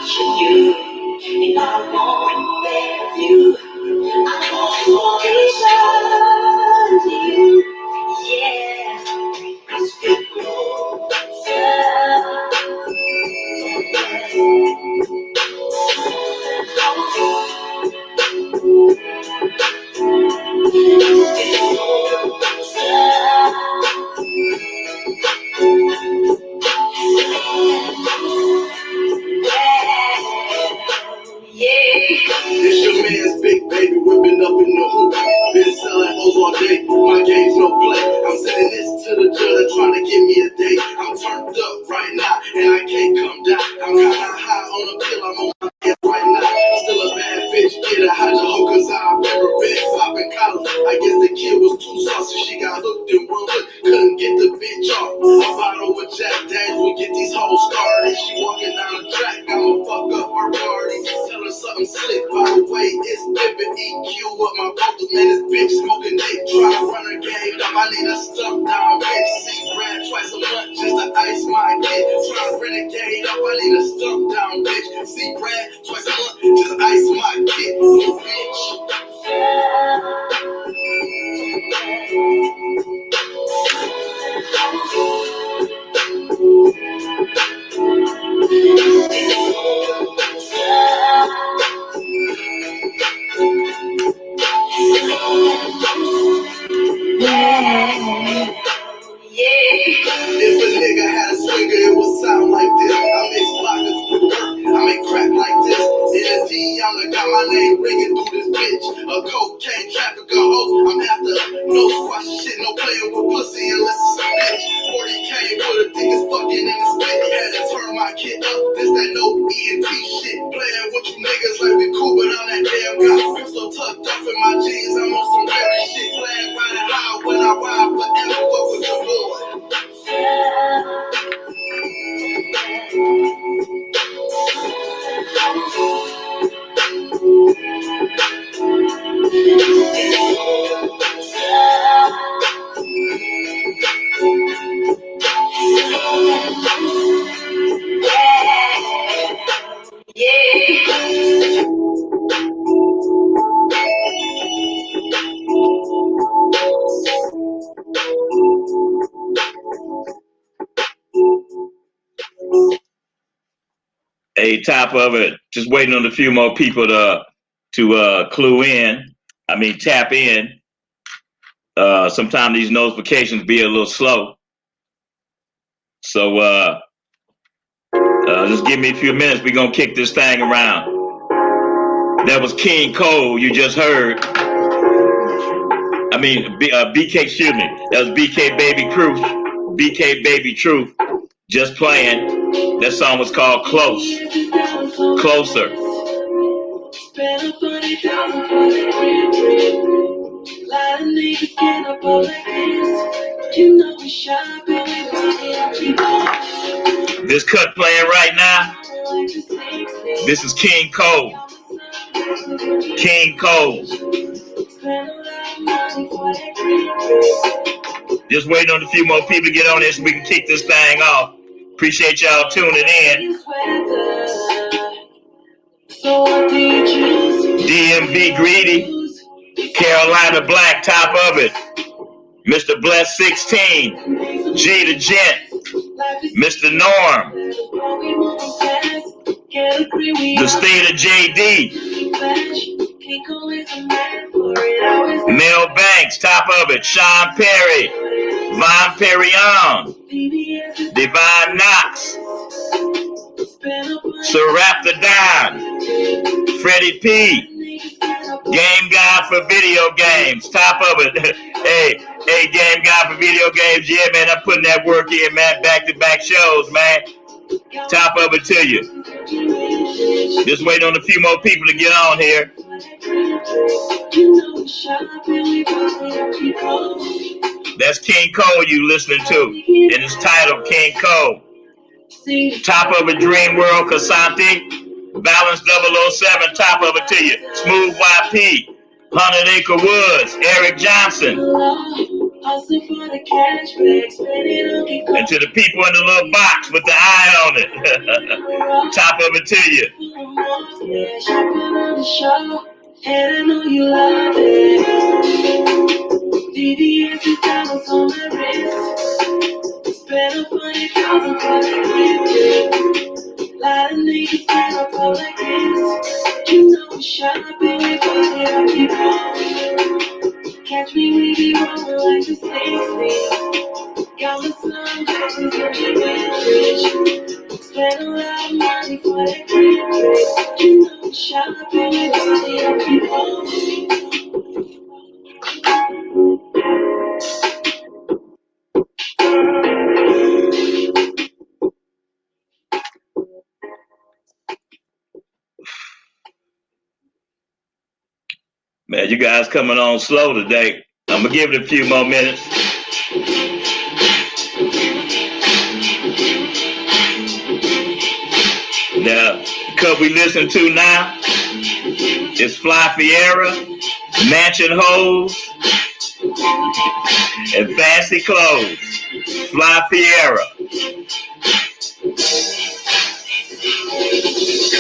you, and I won't let you. I won't return to you. Yeah, it's get This your man's big baby whipping up in the hoop. Been selling hoes all day, my game's no play. I'm sending this to the judge trying to give me a date. I'm turned up right now and I can't come down. I'm kinda high on a pill, I'm on my head right now. Still a bad bitch, get a hide your hoe cause I've never been popping collars. I guess the kid was too saucy, she got hooked in one hook, couldn't get the bitch off. A bottle with Jack Daniels will get these hoes started. She walking down the track, I'ma fuck up her party. Tell her something slick, by the way, it's pimping EQ with my vocals, man, this bitch smoking dick. Try to run her game up, I need a stuff down bitch. See Brad twice a month just to ice my kid. Try to renegade up, I need a stuff down bitch. See Brad twice a month just to ice my kid, little bitch. If a nigga had a swinger, it would sound like this. I mix vodka with work, I make crap like this. In a D, Younger got my name ringing through this bitch. A cocaine trafficker host, I'm after no squash shit, no playing with pussy unless it's a bitch. 40K for the thickest fucking in the spit. Had to turn my kid up, this that no ENT shit. Playing with you niggas like we cool, but I'm that damn guy. I'm so tucked up in my jeans, I'm on some very shit. Playing riding high when I ride forever, fuck with your boy. Hey, top of it. Just waiting on a few more people to clue in. I mean, tap in. Sometimes these notifications be a little slow. So just give me a few minutes. We're going to kick this thing around. That was King Cole you just heard. I mean, BK, excuse me. That was BK Baby Truth. BK Baby Truth. Just playing. That song was called Close. Closer. This cut playing right now. This is King Cole. King Cole. Just waiting on a few more people to get on this so we can kick this thing off. Appreciate y'all tuning in. DMV Greedy. Carolina Black, top of it. Mr. Bless 16. G the Gent. Mr. Norm. The State of JD. Mel Banks, top of it. Sean Perry. Von Perignon. Divine Knox. Sir Raptor Don. Freddie P. Game Guy for Video Games. Top of it. hey, Game Guy for Video Games. Yeah, man, I'm putting that work in, man. Back-to-back shows, man. Top of it to you. Just waiting on a few more people to get on here. That's King Cole you listening to. And it's titled King Cole. Top of it, Dream World, Casanti. Balance 007, top of it to you. Smooth YP. 100 Acre Woods, Eric Johnson. Hustle for the cash back, spend it on me. And to the people in the little box with the eye on it. Top of it to you. Yeah, shopping on the show, and I know you love it. VVS is diamonds on my wrist. Spend $100,000 for the gift. Lot of niggas can't afford like this. You know we shopping, we put it on keep on. Catch me, we be rolling like the 60s. Got my sunglasses and the rich. Spend a lot of money for that green dress. You know we shopping, we put it on keep on. Man, you guys coming on slow today. I'm gonna give it a few more minutes. Now, the cut we listen to now is Fly Fiera, Mansion Hoes, and Fancy Clothes. Fly Fiera.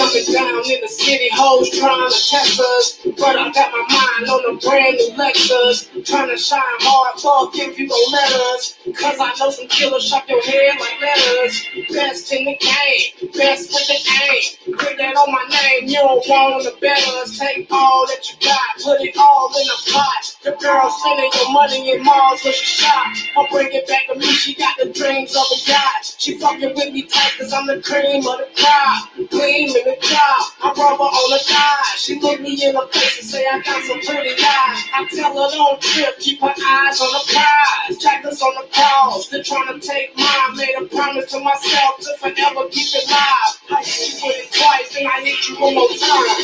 Coming down in the city, hoes trying to test us. But I got my mind on a brand new Lexus. Trying to shine hard, fuck if you gon' let us. Cause I know some killers shop your head like letters. Best in the game, best with the aim. Put that on my name, you don't want to bet us. Take all that you got, put it all in a pot. The girl spending your money in malls when she shop. I'll bring it back to me, she got the dreams of a god. She fucking with me tight cause I'm the cream of the crowd. Clean in the job, I rub her on the thigh. She look me in the face and say I got some pretty eyes. I tell her don't trip, keep her eyes on the prize. Jackers on the pause, they're trying to take mine. Made a promise to myself to forever keep it live. I hit you with it twice, then I hit you one more time.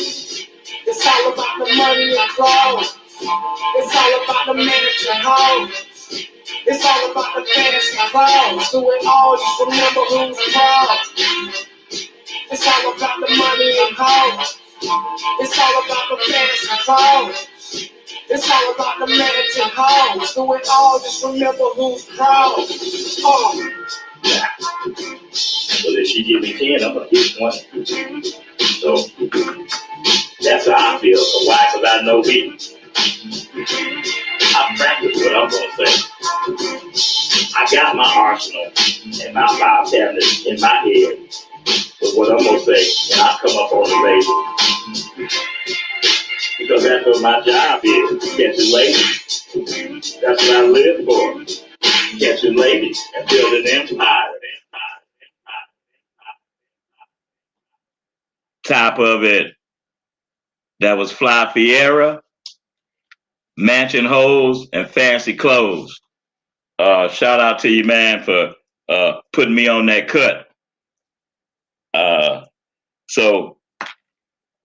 It's all about the money and clothes. It's all about the managing home. It's all about the fantasy clothes. Do it all, just remember who's proud. It's all about the money and hoes. It's all about the fantasy clothes. It's all about the managing hoes. Do it all, just remember who's proud. Well, if she give me 10, I'm gonna get 20. So that's how I feel. So why? Because I know me. I practice what I'm gonna say. I got my arsenal and my file cabinet in my head. But what I'm gonna say when I come up on the radio, because that's what my job is, catching ladies. That's what I live for, catching ladies and building empire. Top of it, that was Fly Fiera, Mansion Hoes, and Fancy Clothes. Shout out to you, man, for putting me on that cut. So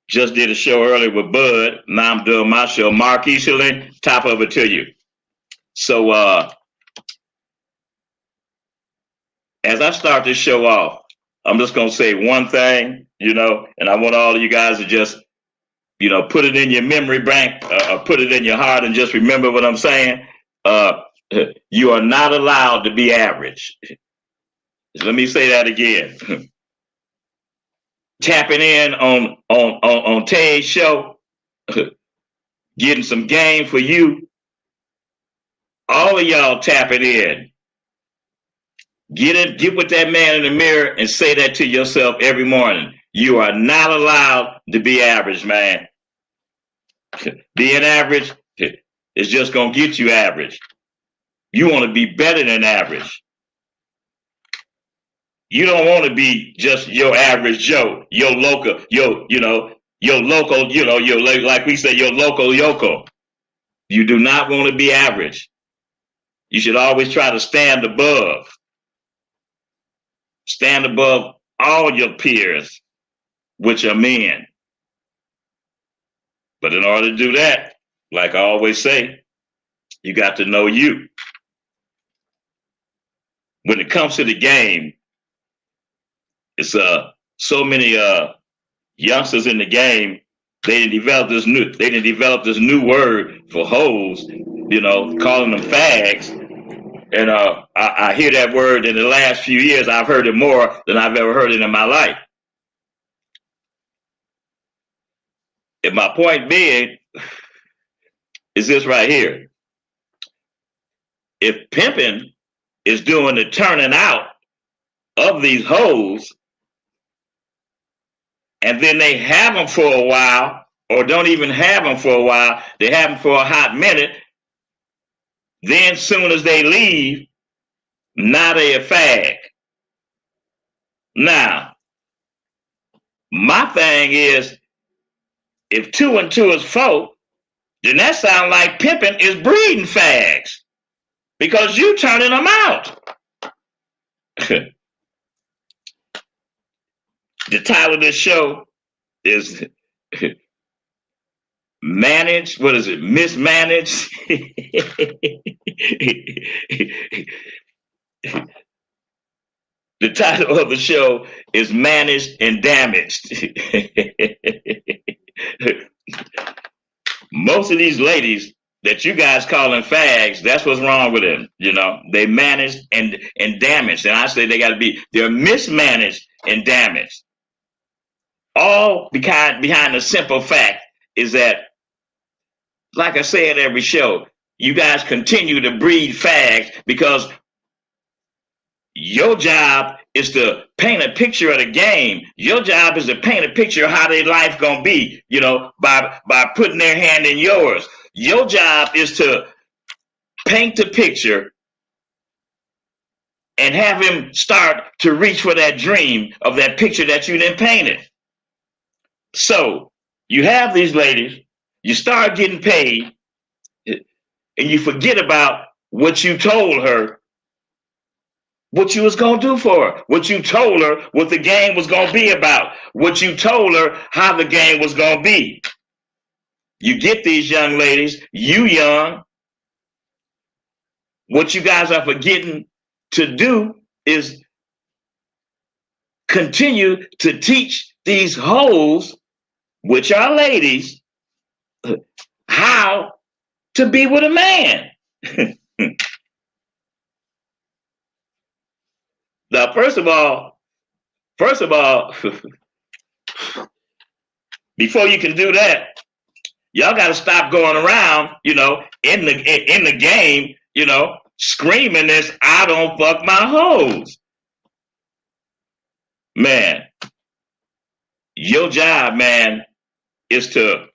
just did a show earlier with Bud. Now I'm doing my show. Mark Easterling, top of it to you. So as I start this show off, I'm just gonna say one thing, and I want all of you guys to just, put it in your memory bank, put it in your heart, and just remember what I'm saying. You are not allowed to be average. Let me say that again. Tapping in on Tay's show, getting some game for you. All of y'all tapping in. Get with that man in the mirror and say that to yourself every morning. You are not allowed to be average, man. Being average is just gonna get you average. You want to be better than average. You don't want to be just your average Joe, your local, your local, like we say, your local yoko. You do not want to be average. You should always try to stand above. Stand above all your peers, which are men. But in order to do that, like I always say, you got to know you. When it comes to the game, it's so many youngsters in the game. They didn't develop this new word for hoes, calling them fags. And I hear that word in the last few years. I've heard it more than I've ever heard it in my life. And my point being is this right here. If pimping is doing the turning out of these hoes, and then they have them for a while, or don't even have them for a while, they have them for a hot minute, then soon as they leave, now they a fag. Now, my thing is, if 2 and 2 is 4, then that sounds like pimping is breeding fags because you turning them out. The title of this show is Managed. What is it? Mismanaged. The title of the show is Managed and Damaged. Most of these ladies that you guys calling fags, that's what's wrong with them. You know, they managed and damaged. And I say they're mismanaged and damaged. All behind the simple fact is that, like I say at every show, you guys continue to breed fags because your job is to paint a picture of the game. Your job is to paint a picture of how their life gonna be, you know, by putting their hand in yours. Your job is to paint the picture and have him start to reach for that dream of that picture that you then painted. So you have these ladies, you start getting paid, and you forget about what you told her, what you was going to do for her, what you told her what the game was going to be about, what you told her how the game was going to be. You get these young ladies, you young, what you guys are forgetting to do is continue to teach these hoes, which are ladies, how to be with a man. Now, first of all, before you can do that, y'all got to stop going around, you know, in the game, you know, screaming this, I don't fuck my hoes. Man, your job, man, is to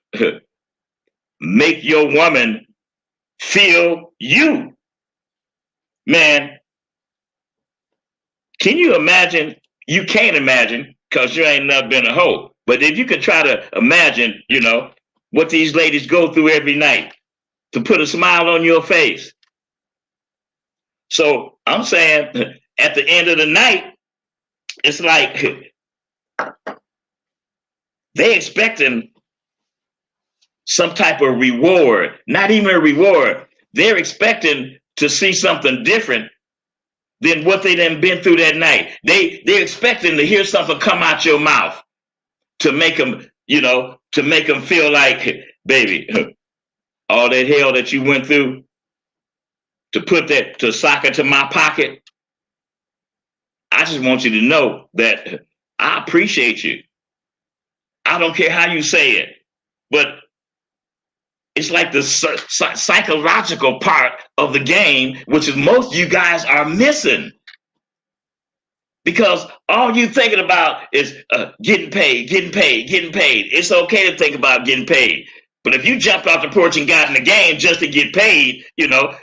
make your woman feel you. Man, can you imagine? You can't imagine because you ain't never been a hoe. But if you could try to imagine, you know, what these ladies go through every night to put a smile on your face. So I'm saying at the end of the night, it's like they expecting some type of reward, not even a reward. They're expecting to see something different than what they done been through that night. They're expecting to hear something come out your mouth to make them, you know, to make them feel like, baby, all that hell that you went through to sock it to my pocket. I just want you to know that I appreciate you. I don't care how you say it, but it's like the psychological part of the game, which is most of you guys are missing. Because all you thinking about is getting paid. It's okay to think about getting paid. But if you jumped off the porch and got in the game just to get paid, you know,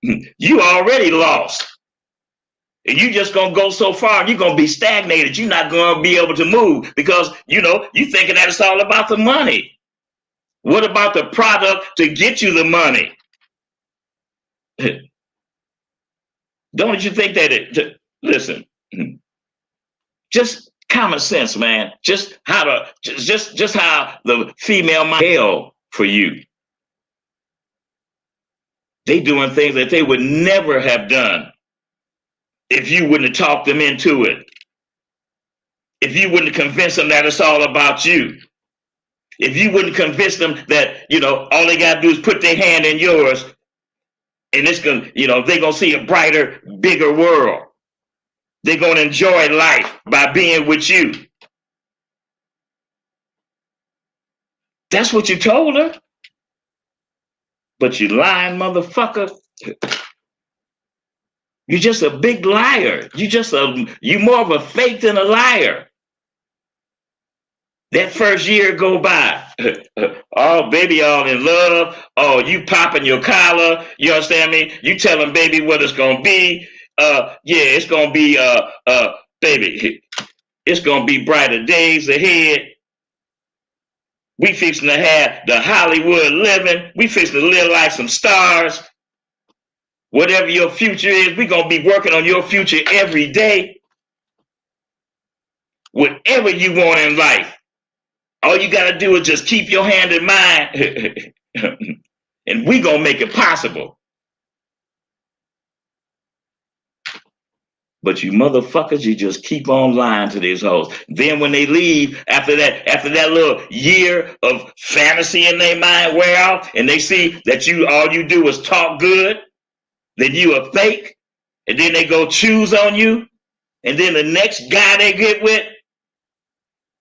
you already lost. And you just going to go so far, you're going to be stagnated. You're not going to be able to move because, you know, you thinking that it's all about the money. What about the product to get you the money? Don't you think that listen, just common sense, man. Just how the female mind for you. They doing things that they would never have done if you wouldn't have talked them into it. If you wouldn't have convinced them that it's all about you. If you wouldn't convince them that, you know, all they got to do is put their hand in yours And it's gonna, they're gonna see a brighter, bigger world. They're gonna enjoy life by being with you. That's what you told her. But you lying motherfucker. You're just a big liar. You more of a fake than a liar. That first year go by. Oh, baby, all in love. Oh, you popping your collar. You understand me? You telling baby what it's gonna be. Yeah, it's gonna be baby, it's gonna be brighter days ahead. We fixing to have the Hollywood living. We fixing to live like some stars. Whatever your future is, we gonna be working on your future every day. Whatever you want in life. All you got to do is just keep your hand in mine, and we going to make it possible. But you motherfuckers, you just keep on lying to these hoes. Then when they leave, after that little year of fantasy in their mind wear off, and they see that all you do is talk good, then you a fake, and then they go choose on you, and then the next guy they get with,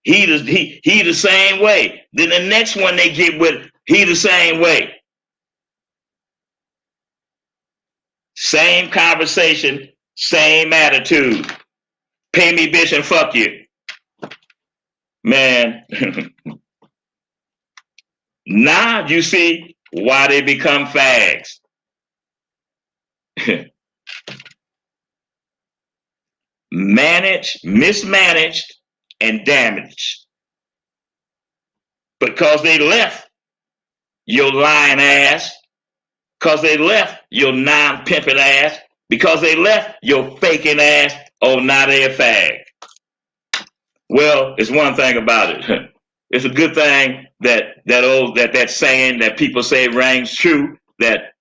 he the same way. Then the next one they get with, he the same way. Same conversation, same attitude. Pay me, bitch, and fuck you. Man, now you see why they become fags. Mismanaged, and damaged. Because they left your lying ass, because they left your non-pimping ass, because they left your faking ass, oh, now they a fag. Well, it's one thing about it. It's a good thing that saying that people say rings true, that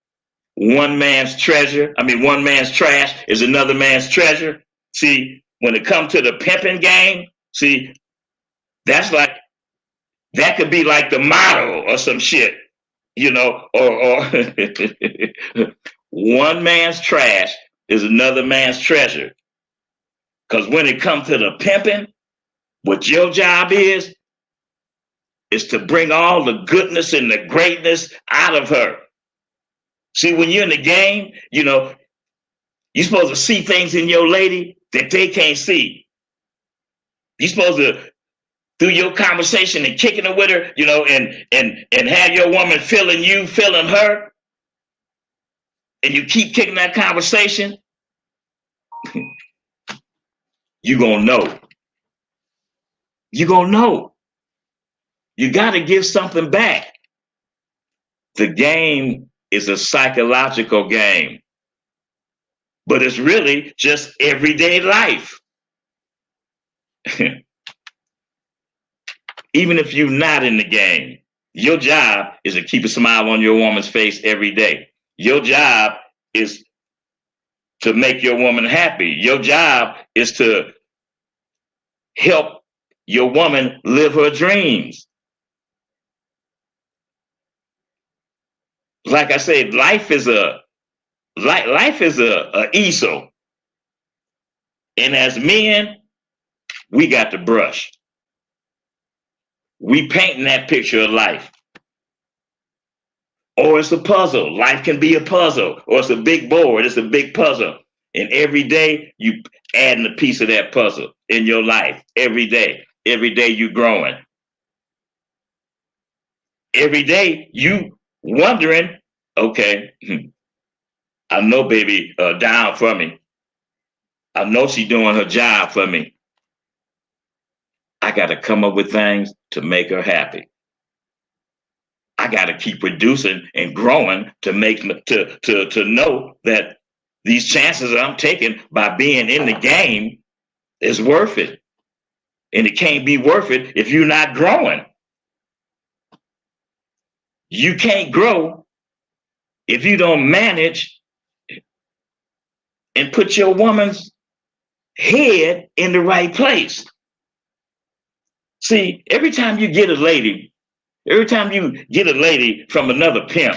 one man's trash is another man's treasure. See, when it comes to the pimping game, see, that could be like the motto or some shit, or one man's trash is another man's treasure. Because when it comes to the pimping, what your job is to bring all the goodness and the greatness out of her. See, when you're in the game, you're supposed to see things in your lady that they can't see. You're supposed to, through your conversation and kicking it with her, and have your woman feeling you, feeling her, and you keep kicking that conversation, you're going to know. You're going to know. You got to give something back. The game is a psychological game, but it's really just everyday life. Even if you're not in the game, your job is to keep a smile on your woman's face every day. Your job is to make your woman happy. Your job is to help your woman live her dreams. Like I said, life is a easel. And as men, we got the brush. We painting that picture of life. Or it's a puzzle. Life can be a puzzle. Or it's a big board. It's a big puzzle. And every day you adding a piece of that puzzle in your life. Every day. Every day you growing. Every day you wondering, okay, I know baby down for me. I know she doing her job for me. I got to come up with things to make her happy. I got to keep producing and growing to know that these chances that I'm taking by being in the game is worth it. And it can't be worth it if you're not growing. You can't grow if you don't manage and put your woman's head in the right place. See, every time you get a lady from another pimp,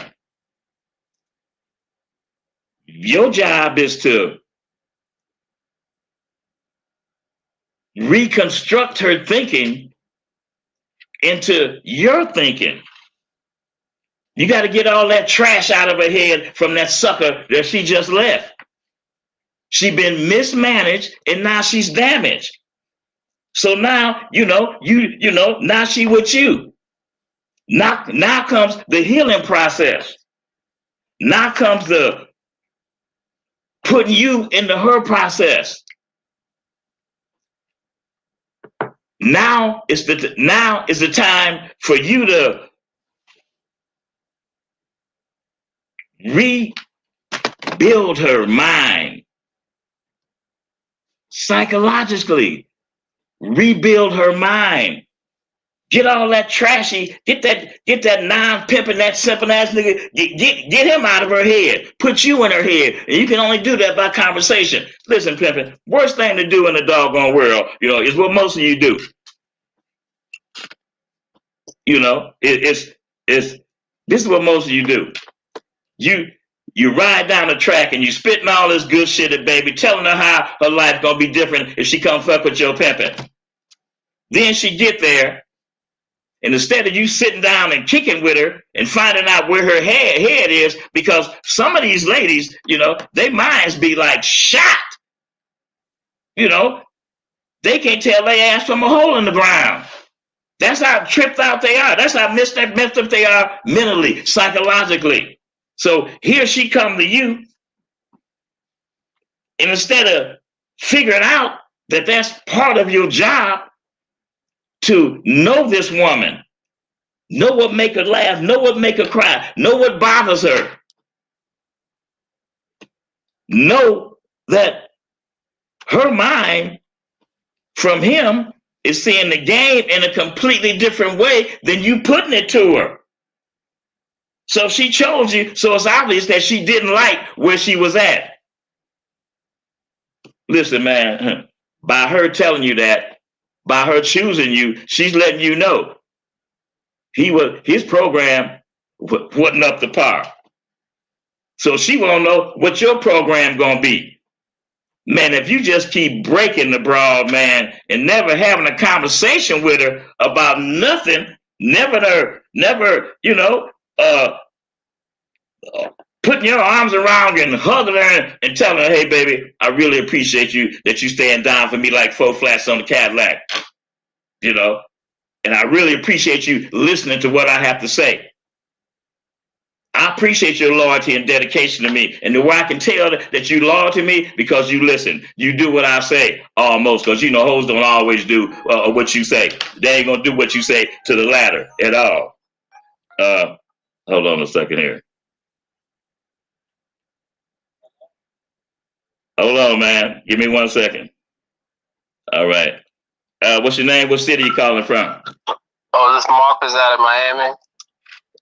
Your job is to reconstruct her thinking into your thinking. You got to get all that trash out of her head from that sucker that she just left. She been mismanaged and now she's damaged. So now, now she with you. Now comes the healing process. Now comes the putting you into her process. Now is the time for you to rebuild her mind psychologically. Rebuild her mind. Get all that trashy, get that non-pimping, that simple ass nigga, get him out of her head. Put you in her head. And you can only do that by conversation. Listen, pimping, worst thing to do in the doggone world, is what most of you do. This is what most of you do. You ride down the track and you spitting all this good shit at baby, telling her how her life gonna be different if she come fuck with your pimping. Then she get there, and instead of you sitting down and kicking with her and finding out where her head is, because some of these ladies, their minds be like shot. They can't tell their ass from a hole in the ground. That's how tripped out they are. That's how messed up they are mentally, psychologically. So here she come to you, and instead of figuring out that that's part of your job to know this woman, know what make her laugh, know what make her cry, know what bothers her, know that her mind from him is seeing the game in a completely different way than you putting it to her. So she chose you, so it's obvious that she didn't like where she was at. Listen, man, by her telling you that, by her choosing you, she's letting you know his program wasn't up to par. So she won't know what your program gonna be. Man, if you just keep breaking the broad, man, and never having a conversation with her about nothing, never, putting your arms around her and hugging her and telling her, hey, baby, I really appreciate you, that you staying down for me like 4 flats on the Cadillac, and I really appreciate you listening to what I have to say. I appreciate your loyalty and dedication to me. And the way I can tell that you loyal to me, because you listen. You do what I say, almost. Because, hoes don't always do what you say. They ain't going to do what you say to the latter at all. Hold on a second here. Hold on, man. Give me 1 second. All right. What's your name? What city you calling from? Oh, this Marcus out of Miami.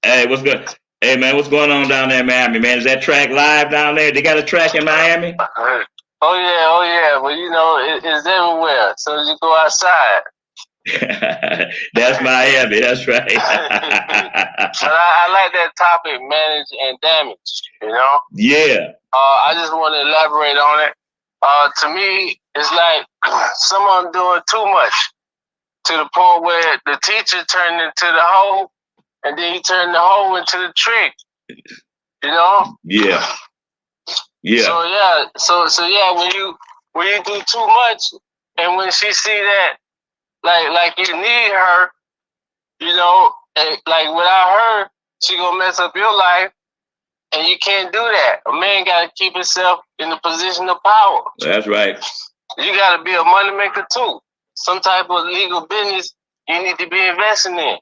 Hey, what's good? Hey, man, what's going on down there in Miami, man? Is that track live down there? They got a track in Miami? Oh, yeah. Well, it's everywhere. So you go outside. That's Miami. That's right. But I like that topic, manage and damage, Yeah. I just want to elaborate on it. To me, it's like someone doing too much to the point where the teacher turned into the hoe, and then he turned the hoe into the trick. Yeah. Yeah. So yeah, when you do too much, and when she see that, like you need her, and like without her, she gonna mess up your life, and you can't do that. A man gotta keep himself in the position of power. That's right. You gotta be a moneymaker too. Some type of legal business you need to be investing in.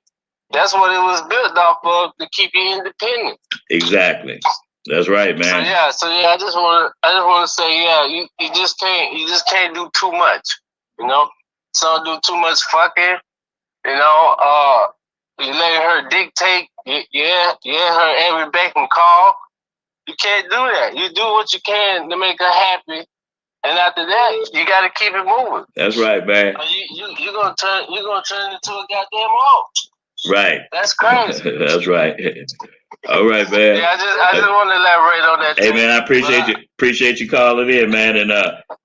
That's what it was built off of, to keep you independent. Exactly. That's right, man. So yeah, I just want to say, yeah, you just can't do too much, So do too much fucking, you let her dictate, her every beck and call. You can't do that. You do what you can to make her happy, and after that, you got to keep it moving. That's right, man. You're gonna turn into a goddamn hoe. Right. That's crazy. That's right. All right, man. Yeah, I just want to elaborate on that. Hey, man, I appreciate you calling in, man. And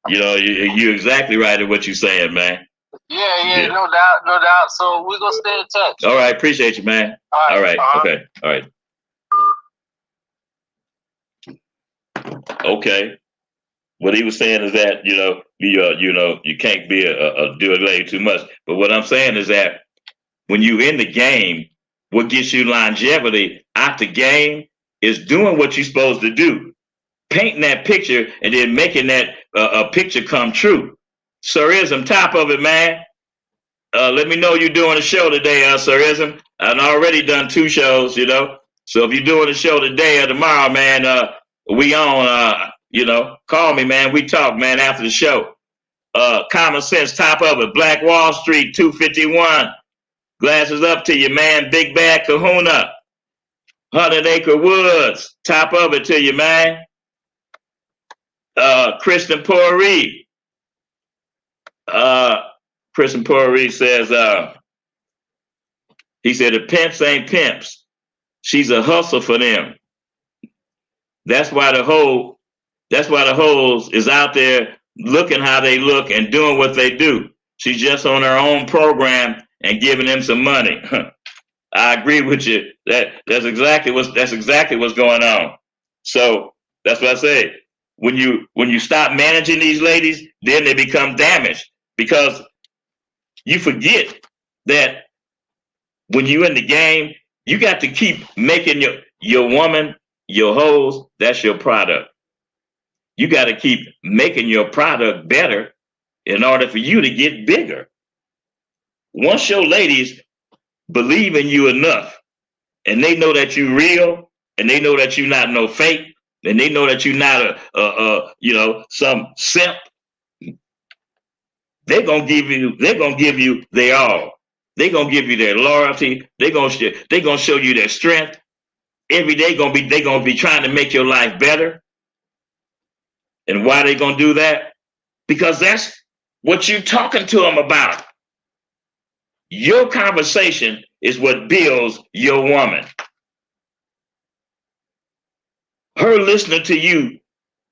you're exactly right in what you're saying, man. Yeah, no doubt. So we're gonna stay in touch. All right, appreciate you, man. All right. Okay. All right. Okay. What he was saying is that you can't be a do a lady too much. But what I'm saying is that when you in the game, what gets you longevity out the game is doing what you're supposed to do, painting that picture and then making that a picture come true. Sirism, top of it, man. Let me know you're doing a show today, Sirism. I've already done 2 shows, So if you're doing a show today or tomorrow, man, we on. Call me, man. We talk, man, after the show. Common Sense, top of it. Black Wall Street, 251. Glasses up to you, man. Big Bad Kahuna. 100 Acre Woods, top of it to you, man. Kristen Poree. Kristen Poree says, he said, the pimps ain't pimps. She's a hustle for them. That's why the hoes is out there looking how they look and doing what they do. She's just on her own program and giving them some money. I agree with you. That's exactly what's going on. So that's what I say. When you stop managing these ladies, then they become damaged, because you forget that when you in the game, you got to keep making your woman, your hoes, that's your product. You got to keep making your product better in order for you to get bigger. Once your ladies believe in you enough, and they know that you're real, and they know that you're not no fake, and they know that you're not some simp, they're gonna give you their all. They're gonna give you their loyalty. They're gonna show you their strength. Every day they're gonna be trying to make your life better. And why they gonna do that? Because that's what you're talking to them about. Your conversation is what builds your woman. Her listening to you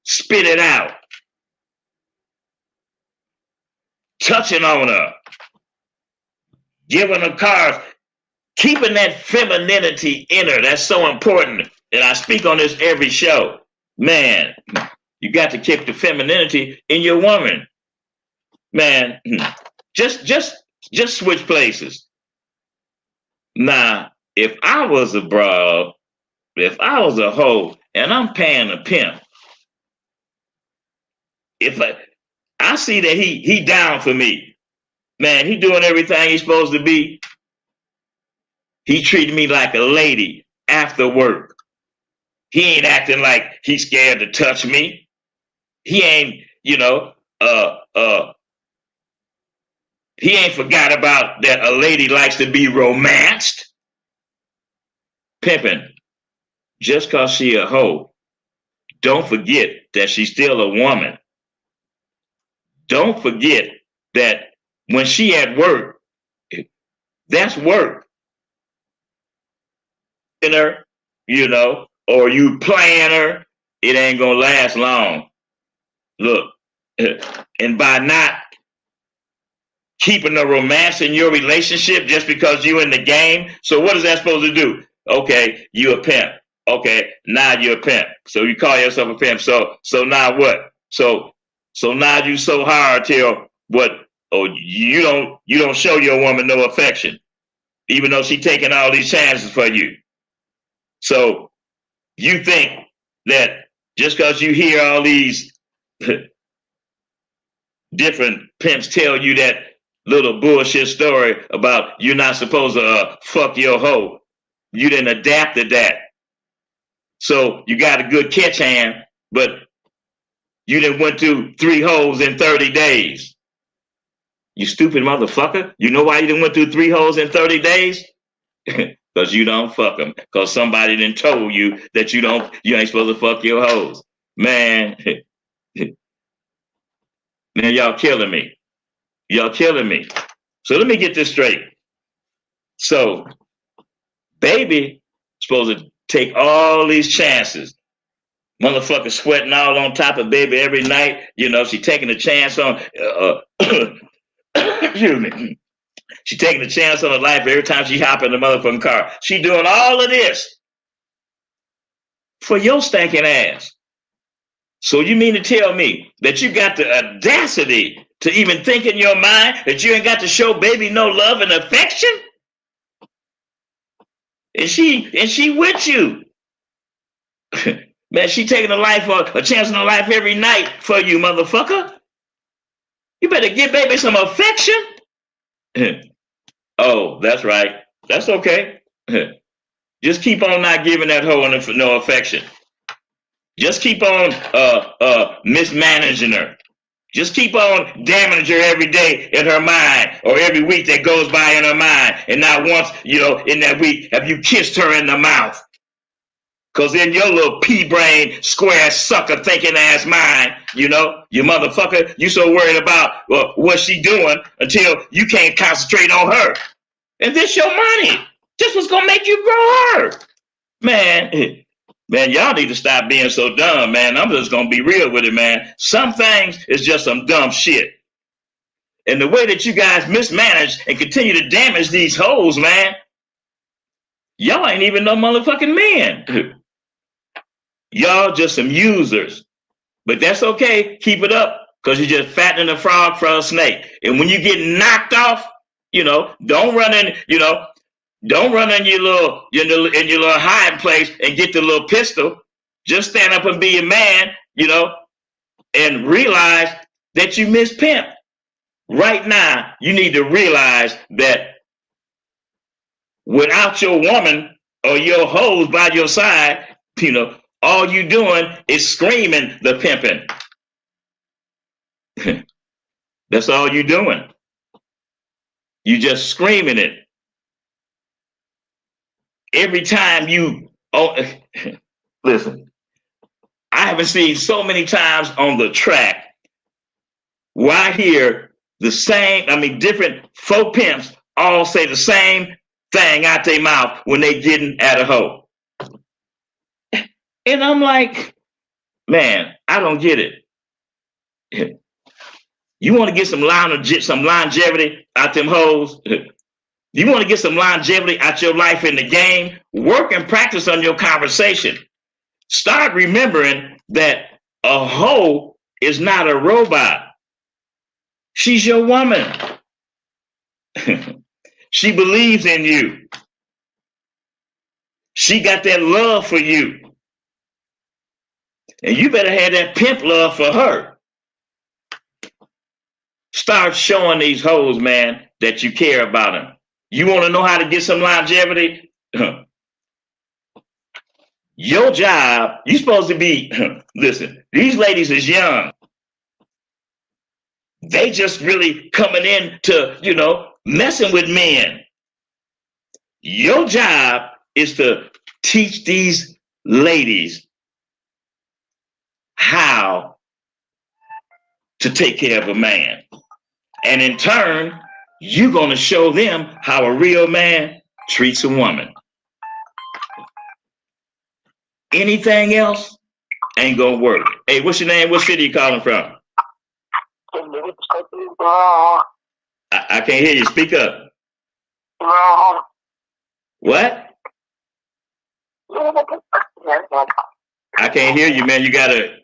spit it out, touching on her, giving her cards, keeping that femininity in her. That's so important. And I speak on this every show. Man, you got to keep the femininity in your woman. Man, just switch places. Now, if I was a broad, if I was a hoe, and I'm paying a pimp, if I see that he down for me, man, he doing everything he's supposed to be. He treated me like a lady after work. He ain't acting like he's scared to touch me. He ain't, he ain't forgot about that a lady likes to be romanced. Pimping, just cause she a hoe, don't forget that she's still a woman. Don't forget that when she at work, that's work. Her, or you playing her, it ain't gonna last long. Look, and by not keeping the romance in your relationship just because you in the game, so what is that supposed to do? Okay, you a pimp. Okay, now you're a pimp. So you call yourself a pimp. So now what? So now you so hard till what? Oh, you don't show your woman no affection, even though she taking all these chances for you. So you think that just because you hear all these different pimps tell you that little bullshit story about you're not supposed to fuck your hoe, you didn't adapt to that. So you got a good catch hand, but you didn't went through 3 hoes in 30 days. You stupid motherfucker. You know why you didn't went through 3 hoes in 30 days? Because you don't fuck them. Because somebody done told you that you ain't supposed to fuck your hoes. Man, man, y'all killing me. Y'all killing me. So let me get this straight. So Baby supposed to take all these chances. Motherfucker sweating all on top of baby every night. You know, she taking a chance on, excuse me. She taking a chance on her life every time she hop in the motherfucking car. She doing all of this for your stinking ass. So you mean to tell me that you got the audacity to even think in your mind that you ain't got to show baby no love and affection? And she with you. Man, she taking a chance on her life every night for you, motherfucker. You better give baby some affection. Oh, that's right. That's okay. Just keep on not giving that hoe no affection. Just keep on mismanaging her. Just keep on damaging her every day in her mind, or every week that goes by in her mind. And not once, in that week have you kissed her in the mouth. Because in your little pea-brain, square sucker thinking ass mind, you motherfucker, you so worried about what she doing until you can't concentrate on her. And this your money. This was going to make you grow her. Man, y'all need to stop being so dumb, man. I'm just going to be real with it, man. Some things is just some dumb shit. And the way that you guys mismanage and continue to damage these hoes, man, y'all ain't even no motherfucking men. Y'all just some users. But that's okay. Keep it up, because you're just fattening a frog for a snake. And when you get knocked off, don't run in, don't run in your little hiding place and get the little pistol. Just stand up and be a man, and realize that you miss pimp. Right now, you need to realize that without your woman or your hoes by your side, all you doing is screaming the pimping. That's all you doing. You just screaming it. Every time listen, I haven't seen so many times on the track where I hear different folk pimps all say the same thing out their mouth when they getting at a hoe. And I'm like, man, I don't get it. You want to get some longevity out them hoes? You want to get some longevity out your life in the game? Work and practice on your conversation. Start remembering that a hoe is not a robot. She's your woman. She believes in you. She got that love for you. And you better have that pimp love for her. Start showing these hoes, man, that you care about them. You want to know how to get some longevity? Your job, you're supposed to be, listen, these ladies is young. They just really coming in to, messing with men. Your job is to teach these ladies how to take care of a man. And in turn, you're going to show them how a real man treats a woman. Anything else ain't going to work. Hey, what's your name? What city you calling from? I can't hear you. Speak up. What? I can't hear you, man. You gotta,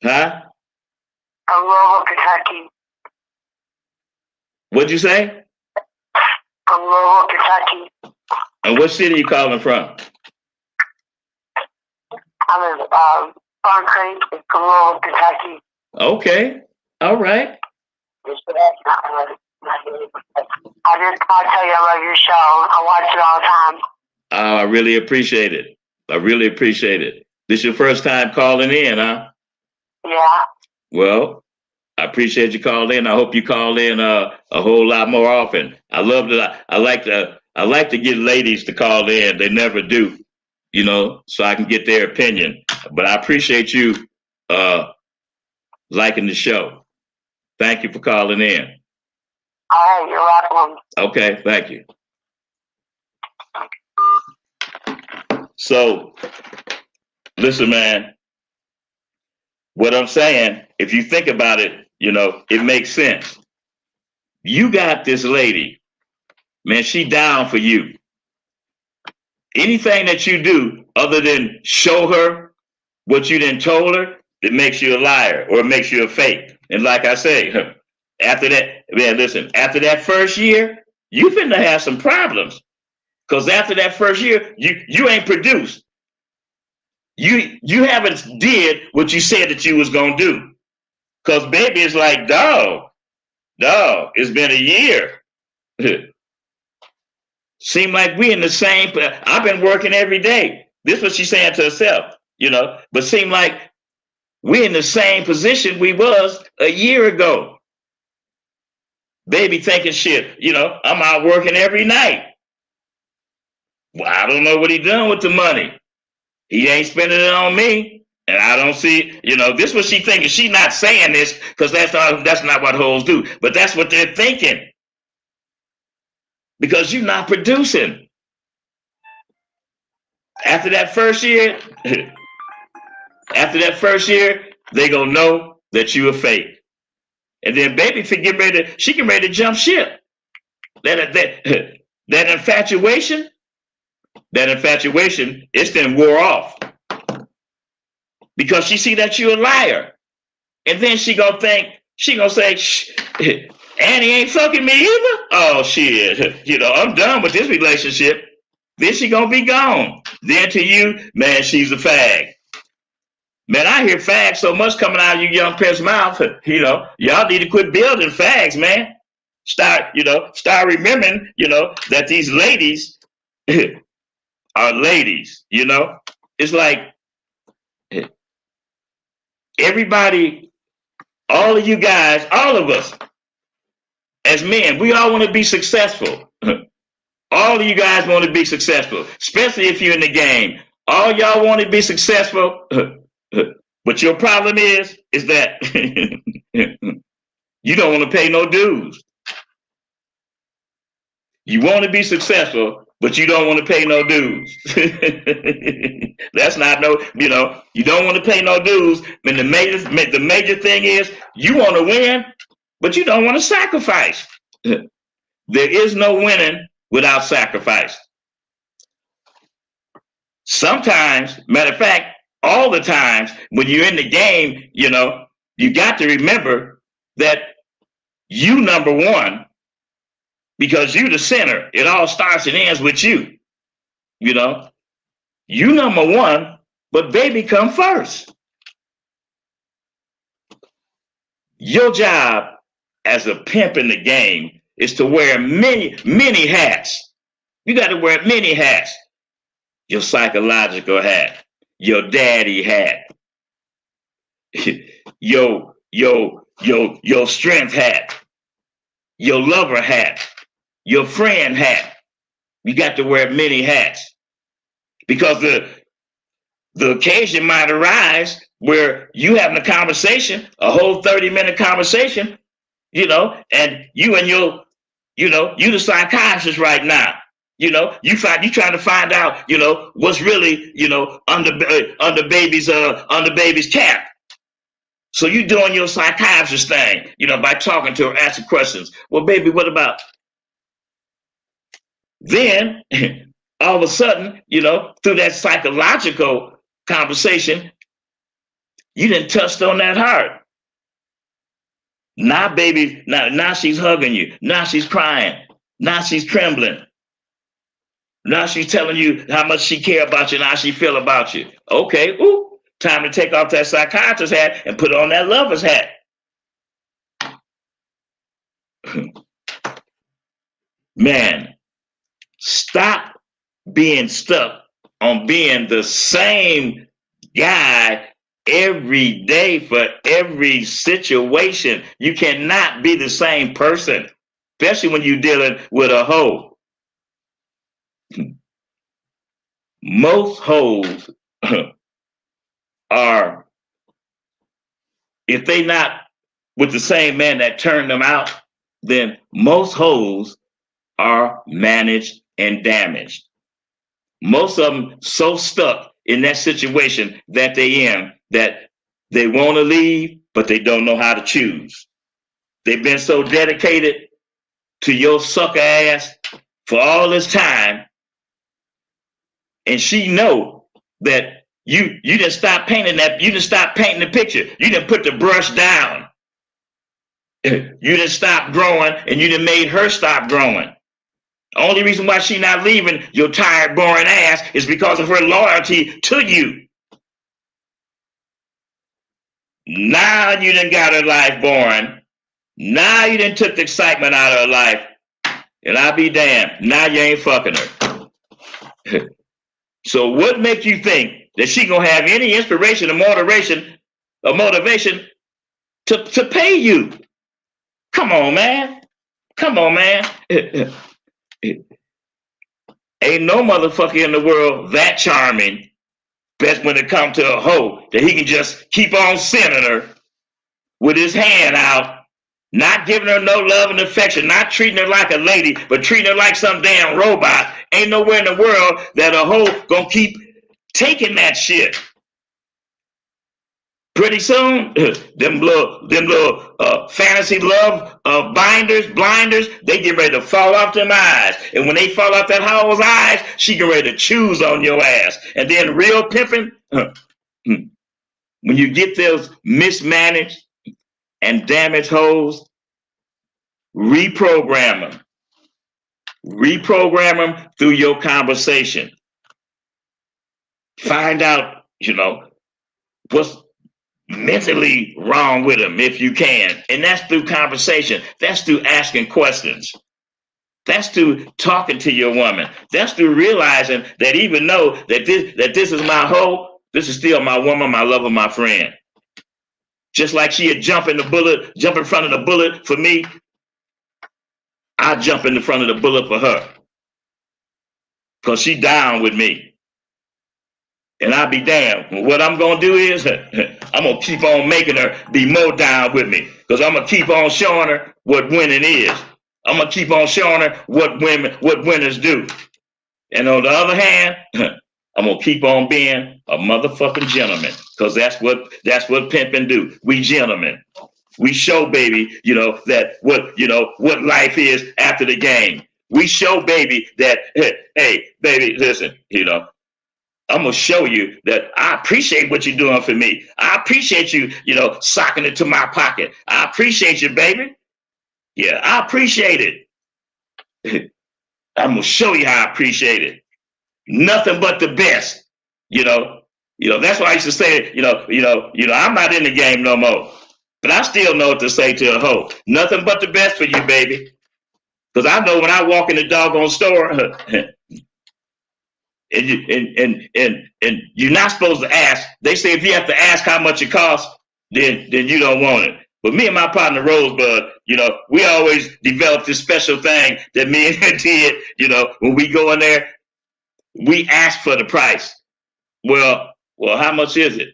huh? I'm Kentucky. What'd you say? I'm Kentucky. And what city you calling from? I'm in Farm Creek, Kentucky. Okay. All right. I just want to tell you I love your show. I watch it all the time. I really appreciate it. I really appreciate it. This your first time calling in, huh? Yeah. Well, I appreciate you calling in. I hope you call in a whole lot more often. I love that. I like to get ladies to call in. They never do, so I can get their opinion. But I appreciate you liking the show. Thank you for calling in. All right, you're welcome. Okay, thank you. So listen, man, what I'm saying, if you think about it, it makes sense. You got this lady, man, she down for you. Anything that you do other than show her what you done told her, it makes you a liar or it makes you a fake. And like I say, after that, man, listen, after that first year, you finna have some problems. Because after that first year, you ain't produced. You haven't did what you said that you was gonna do. Because baby is like, dog, it's been a year. Seem like we in the same. I've been working every day. This is what she's saying to herself, But seem like we in the same position we was a year ago. Baby thinking shit, I'm out working every night. Well, I don't know what he done with the money. He ain't spending it on me. And I don't see, this is what she thinking. She's not saying this because that's not what hoes do. But that's what they're thinking. Because you're not producing. After that first year, they gonna know that you a fake. And then baby she can ready to jump ship. That infatuation, it's then wore off. Because she see that you're a liar. And then she gonna say, Annie ain't fucking me either. Oh shit, I'm done with this relationship. Then she gonna be gone. Then to you, man, she's a fag. Man, I hear fags so much coming out of you young parents' mouth. Y'all need to quit building fags, man. Start remembering, that these ladies are ladies. It's like everybody, all of you guys, all of us, as men, we all want to be successful. All of you guys want to be successful, especially if you're in the game. All y'all want to be successful. But your problem is that you don't want to pay no dues. You want to be successful, but you don't want to pay no dues. That's not you don't want to pay no dues. And the major thing is you want to win, but you don't want to sacrifice. There is no winning without sacrifice. Sometimes, matter of fact, all the times when you're in the game, you got to remember that you number one, because you the center. It all starts and ends with you. You number one, but baby come first. Your job as a pimp in the game is to wear many, many hats. You got to wear many hats. Your psychological hat, your daddy hat, your strength hat, your lover hat, your friend hat. You got to wear many hats because the occasion might arise where you having a conversation, a whole 30-minute conversation, and you the psychiatrist right now. You trying to find out, what's really, under baby's cap. So you doing your psychiatrist thing, by talking to her, asking questions. Well, baby, what about? Then all of a sudden, through that psychological conversation, you didn't touched on that heart. Now, baby, now she's hugging you. Now she's crying. Now she's trembling. Now she's telling you how much she care about you and how she feel about you. Okay, time to take off that psychiatrist hat and put on that lover's hat. Man, stop being stuck on being the same guy every day for every situation. You cannot be the same person, especially when you're dealing with a hoe. Most hoes are, if they not with the same man that turned them out, then most hoes are managed and damaged. Most of them so stuck in that situation that they in that they want to leave, but they don't know how to choose. They've been so dedicated to your sucker ass for all this time, and she know that you didn't stop painting that. You didn't stop painting the picture. You didn't put the brush down. You didn't stop growing, and you didn't made her stop growing. Only reason why she not leaving your tired, boring ass is because of her loyalty to you. Now you done got her life boring. Now you done took the excitement out of her life. And I'll be damned. Now you ain't fucking her. So what makes you think that she gonna have any inspiration or motivation to pay you? Come on, man. Come on, man. Ain't no motherfucker in the world that charming. Best when it comes to a hoe that he can just keep on sending her with his hand out, not giving her no love and affection, not treating her like a lady, but treating her like some damn robot. Ain't nowhere in the world that a hoe gonna keep taking that shit. Pretty soon, them little fantasy love blinders, they get ready to fall off them eyes. And when they fall off that hoe's eyes, she get ready to choose on your ass. And then real pimping, when you get those mismanaged and damaged hoes, reprogram them. Reprogram them through your conversation. Find out, what's mentally wrong with them if you can. And that's through conversation. That's through asking questions. That's through talking to your woman. That's through realizing that even though that this is my hoe, this is still my woman, my lover, my friend. Just like she'd jump in front of the bullet for me, I jump in the front of the bullet for her. Because she down with me. And I'll be damned. What I'm going to do is I'm going to keep on making her be more down with me. Because I'm going to keep on showing her what winning is. I'm going to keep on showing her what winners do. And on the other hand, I'm going to keep on being a motherfucking gentleman. Because that's what pimping do. We gentlemen. We show baby, that what life is after the game. We show baby that, hey, baby, listen, I'm going to show you that I appreciate what you're doing for me. I appreciate you, socking it to my pocket. I appreciate you, baby. Yeah, I appreciate it. I'm going to show you how I appreciate it. Nothing but the best, That's why I used to say, I'm not in the game no more. But I still know what to say to a hoe. Nothing but the best for you, baby. Because I know when I walk in the doggone store, and you're not supposed to ask. They say if you have to ask how much it costs, then you don't want it. But me and my partner Rosebud, we always developed this special thing that me and her did. When we go in there, we ask for the price. Well, how much is it?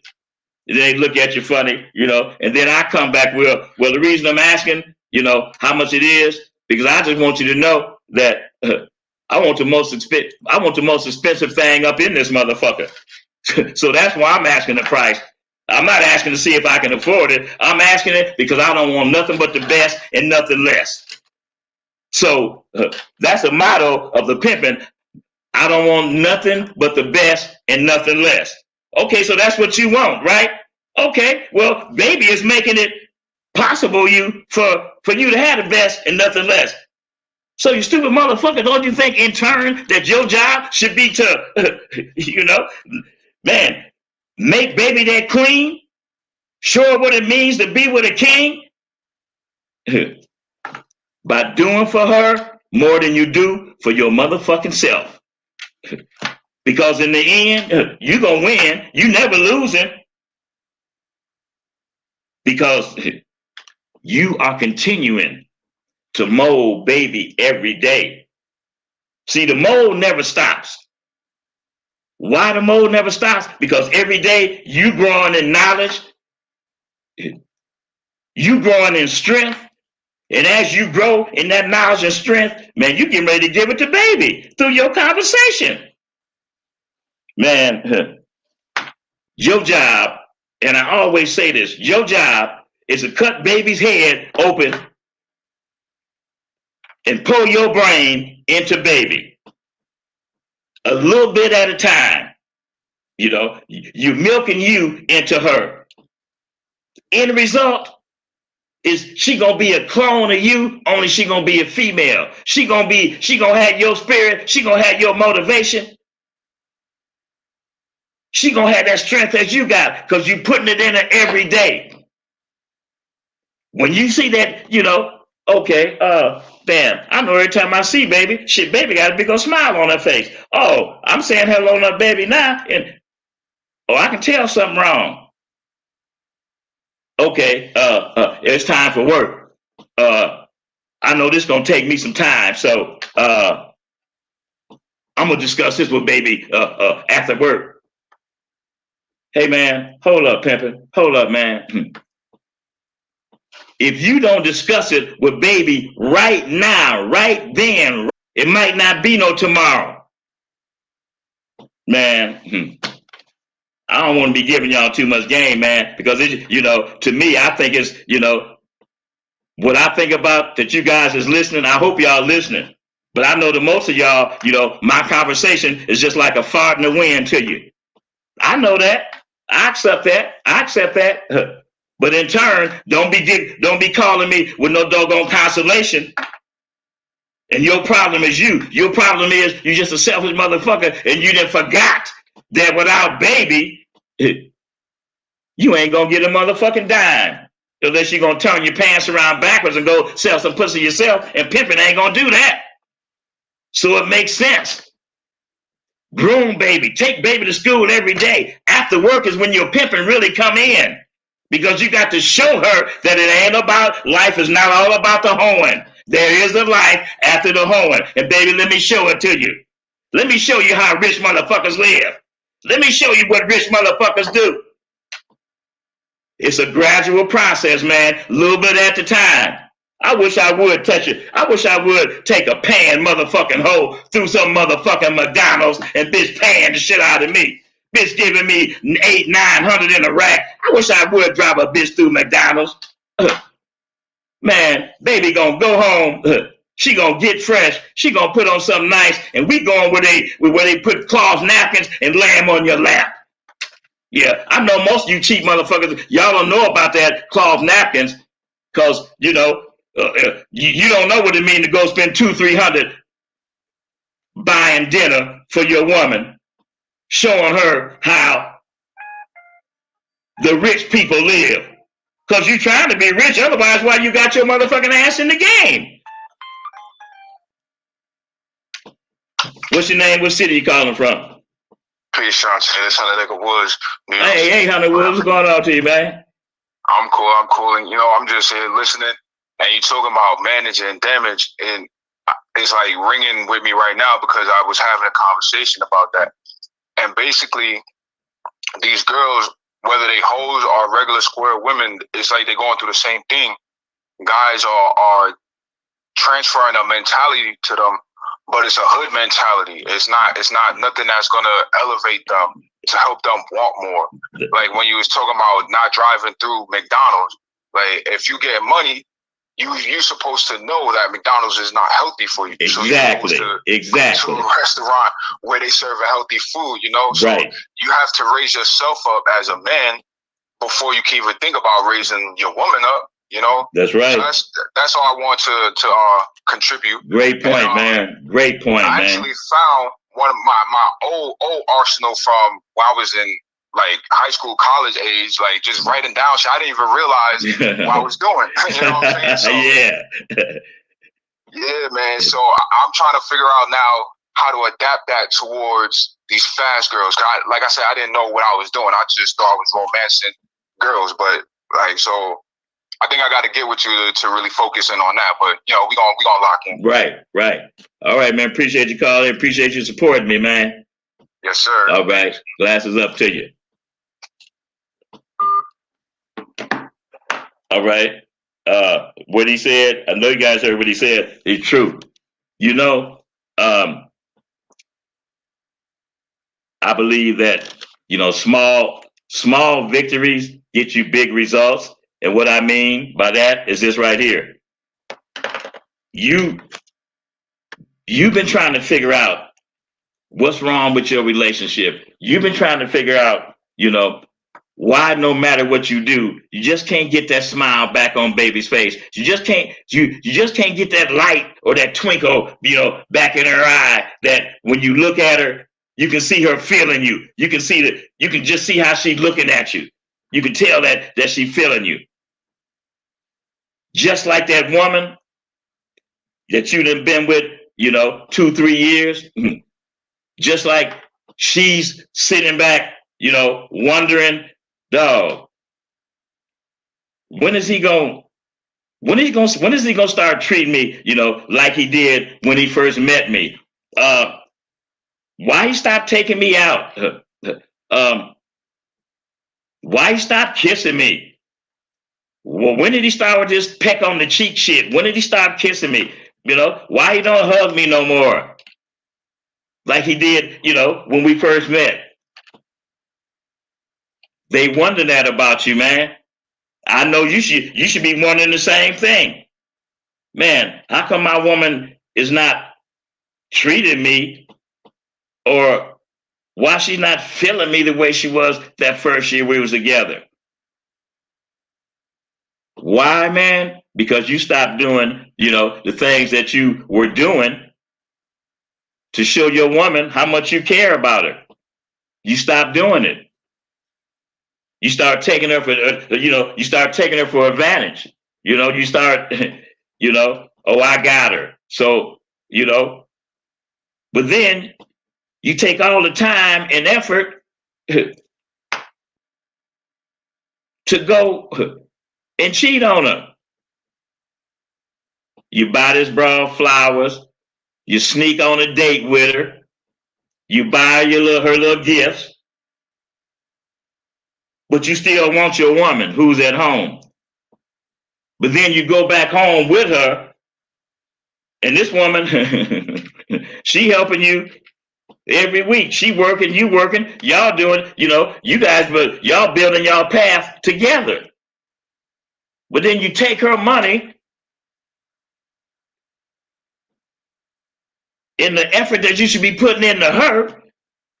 They look at you funny, and then I come back with, well, the reason I'm asking, how much it is, because I just want you to know that I want the most expensive thing up in this motherfucker. So that's why I'm asking the price. I'm not asking to see if I can afford it. I'm asking it because I don't want nothing but the best and nothing less. So that's the motto of the pimping. I don't want nothing but the best and nothing less. Okay, so that's what you want, right? Okay, well, baby is making it possible for you to have the best and nothing less. So you stupid motherfucker, don't you think in turn that your job should be to, man, make baby that queen? Show her what it means to be with a king? By doing for her more than you do for your motherfucking self. Because in the end, you're going to win. You never losing. Because you are continuing to mold baby every day. See, the mold never stops. Why the mold never stops? Because every day you growing in knowledge, you growing in strength, and as you grow in that knowledge and strength, man, you getting ready to give it to baby through your conversation. Man, your job, and I always say this, your job is to cut baby's head open and pull your brain into baby a little bit at a time. You know, you milking you into her. End result is she gonna be a clone of you, only she gonna be a female. She gonna have your spirit, she gonna have your motivation. She gonna have that strength that you got because you putting it in her every day. When you see that, you know, okay, damn, I know every time I see baby, shit, baby got a big old smile on her face. Oh, I'm saying hello to baby now, and oh, I can tell something wrong. Okay, it's time for work. I know this gonna take me some time, so I'm gonna discuss this with baby after work. Hey man, hold up, pimpin'. Hold up, man. If you don't discuss it with baby right now, right then, it might not be no tomorrow. Man, I don't want to be giving y'all too much game, man, because it, you know, to me, I think it's, you know, what I think about that you guys is listening. I hope y'all listening. But I know that most of y'all, you know, my conversation is just like a fart in the wind to you. I know that. I accept that. I accept that. But in turn, don't be calling me with no doggone consolation. And your problem is you. Your problem is you just a selfish motherfucker, and you done forgot that without baby, you ain't gonna get a motherfucking dime. Unless you're gonna turn your pants around backwards and go sell some pussy yourself, and pimping ain't gonna do that. So it makes sense. Groom baby, take baby to school every day. After work is when your pimping really come in. Because you got to show her that it ain't about, life is not all about the hoeing. There is a life after the hoeing. And baby, let me show it to you. Let me show you how rich motherfuckers live. Let me show you what rich motherfuckers do. It's a gradual process, man, a little bit at a time. I wish I would touch it. I wish I would take a pan motherfucking hole through some motherfucking McDonald's and bitch pan the shit out of me. Bitch giving me 800-900 in a rack. I wish I would drive a bitch through McDonald's. Man, baby gonna go home. She gonna get fresh. She gonna put on something nice, and we going where they put cloth napkins and lay them on your lap. Yeah, I know most of you cheap motherfuckers, y'all don't know about that cloth napkins, cause you know you don't know what it means to go spend $200-300 buying dinner for your woman, showing her how the rich people live. Cause you trying to be rich, otherwise why you got your motherfucking ass in the game? What's your name? What city you calling from? Peace, Sean. It's Hunter Woods. Hey, Hunter Woods, what's going on to you, man? I'm cool. And, you know, I'm just here listening, and you talking about managing damage, and it's like ringing with me right now because I was having a conversation about that. And basically, these girls, whether they hoes or regular square women, it's like they're going through the same thing. Guys are transferring a mentality to them, but it's a hood mentality. It's not nothing that's gonna elevate them to help them want more. Like when you was talking about not driving through McDonald's, like if you get money, you're supposed to know that McDonald's is not healthy for you. Exactly. So you're supposed to a restaurant where they serve a healthy food, you know? So right. You have to raise yourself up as a man before you can even think about raising your woman up. You know, that's right. So that's all I want to contribute. Great point, man. Great point, man. I actually found one of my old arsenal from when I was in like high school, college age, like just writing down shit. I didn't even realize what I was doing. You know what I'm saying? So, yeah, man. So I'm trying to figure out now how to adapt that towards these fast girls. Like I said, I didn't know what I was doing. I just thought I was romancing girls, but like so. I think I got to get with you to really focus in on that, but you know, we gonna lock in. Right. All right, man. Appreciate you calling. Appreciate you supporting me, man. Yes, sir. All right. Glasses up to you. All right. What he said, I know you guys heard what he said. It's true. You know, I believe that, small victories get you big results. And what I mean by that is this right here. You've been trying to figure out what's wrong with your relationship. You've been trying to figure out, why no matter what you do, you just can't get that smile back on baby's face. You just can't get that light or that twinkle, back in her eye, that when you look at her, you can see her feeling you. You can just see how she's looking at you. You can tell that she's feeling you. Just like that woman that you done been with, 2-3 years, just like she's sitting back, wondering, dog, when is he gonna start treating me, like he did when he first met me? Why he stopped taking me out? Why he stopped kissing me? Well, when did he start with this peck on the cheek shit? When did he stop kissing me? Why he don't hug me no more? Like he did, when we first met. They wonder that about you, man. I know you should be wondering the same thing. Man, how come my woman is not treating me, or why she's not feeling me the way she was that first year we was together? Why, man? Because you stopped doing, the things that you were doing to show your woman how much you care about her. You stopped doing it. You start taking her for, advantage. You start, oh, I got her. So, but then you take all the time and effort to go and cheat on her. You buy this broad flowers. You sneak on a date with her. You buy her little gifts. But you still want your woman who's at home. But then you go back home with her, and this woman, she helping you every week. She working, you working, y'all doing, you guys, but y'all building y'all path together. But then you take her money in the effort that you should be putting into her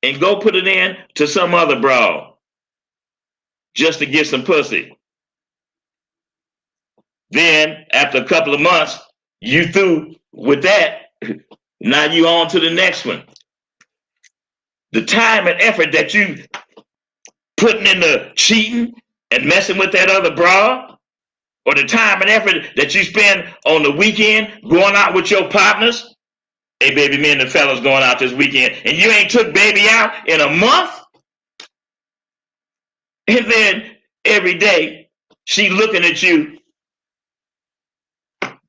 and go put it in to some other broad just to get some pussy. Then after a couple of months, you through with that. Now you on to the next one. The time and effort that you putting into cheating and messing with that other broad, or the time and effort that you spend on the weekend going out with your partners. Hey, baby, me and the fellas going out this weekend, and you ain't took baby out in a month? And then every day she looking at you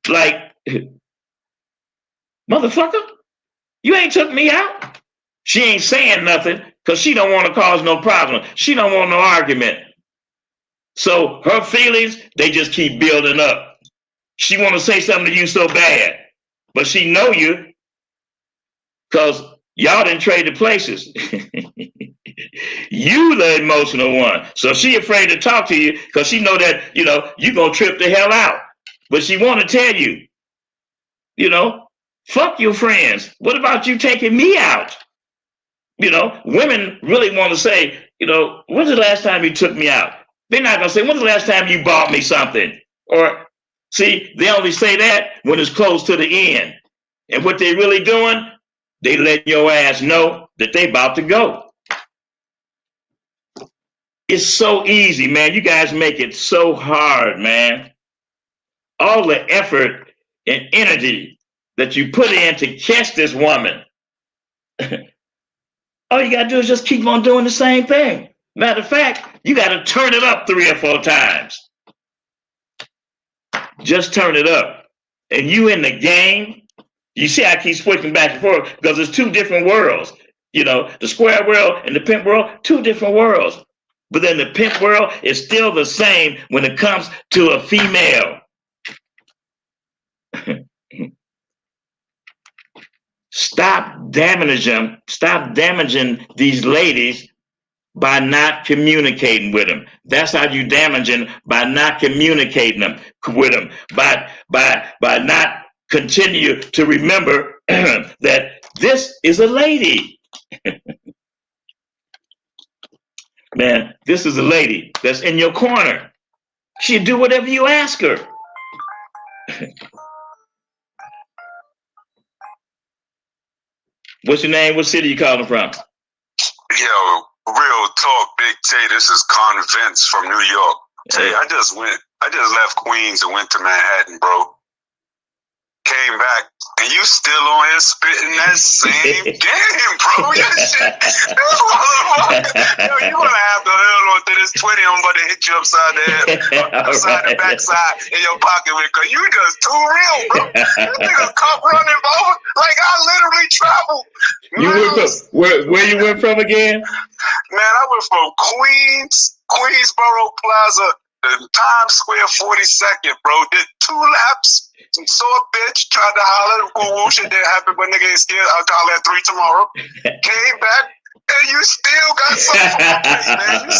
like, motherfucker, you ain't took me out. She ain't saying nothing because she don't want to cause no problem. She don't want no argument. So her feelings, they just keep building up. She want to say something to you so bad, but she know you because y'all didn't trade the places. You the emotional one. So she afraid to talk to you because she know that, you going to trip the hell out. But she want to tell you, fuck your friends. What about you taking me out? Women really want to say, when's the last time you took me out? They're not going to say, when's the last time you bought me something? Or, see, they only say that when it's close to the end. And what they really doing, they let your ass know that they about to go. It's so easy, man. You guys make it so hard, man. All the effort and energy that you put in to catch this woman. All you got to do is just keep on doing the same thing. Matter of fact, you got to turn it up 3 or 4 times. Just turn it up. And you in the game, you see I keep switching back and forth because it's 2 different worlds. The square world and the pimp world, 2 different worlds. But then the pimp world is still the same when it comes to a female. Stop damaging these ladies by not communicating with them. That's how you damaging, by not communicating with them, by not continue to remember that this is a lady. Man, this is a lady that's in your corner. She'll do whatever you ask her. What's your name? What city you calling from? Yo, real talk, Big T. This is Convince from New York. Tay, I just left Queens and went to Manhattan, bro. Came back, and you still on here spitting that same game, bro. That shit. Yo, you gonna have to hold on to this 20. I'm about to hit you upside the head, upside the backside in your pocket, because you just too real, bro. You niggas come running over like I literally traveled. You went from where you went from again? Man, I went from Queensboro Plaza to Times Square 42nd, bro. Did 2 laps. Saw a bitch, tried to holler, woo shit didn't happen, but nigga ain't scared. I'll call at 3 tomorrow. Came back, and you still got something for my plate, man.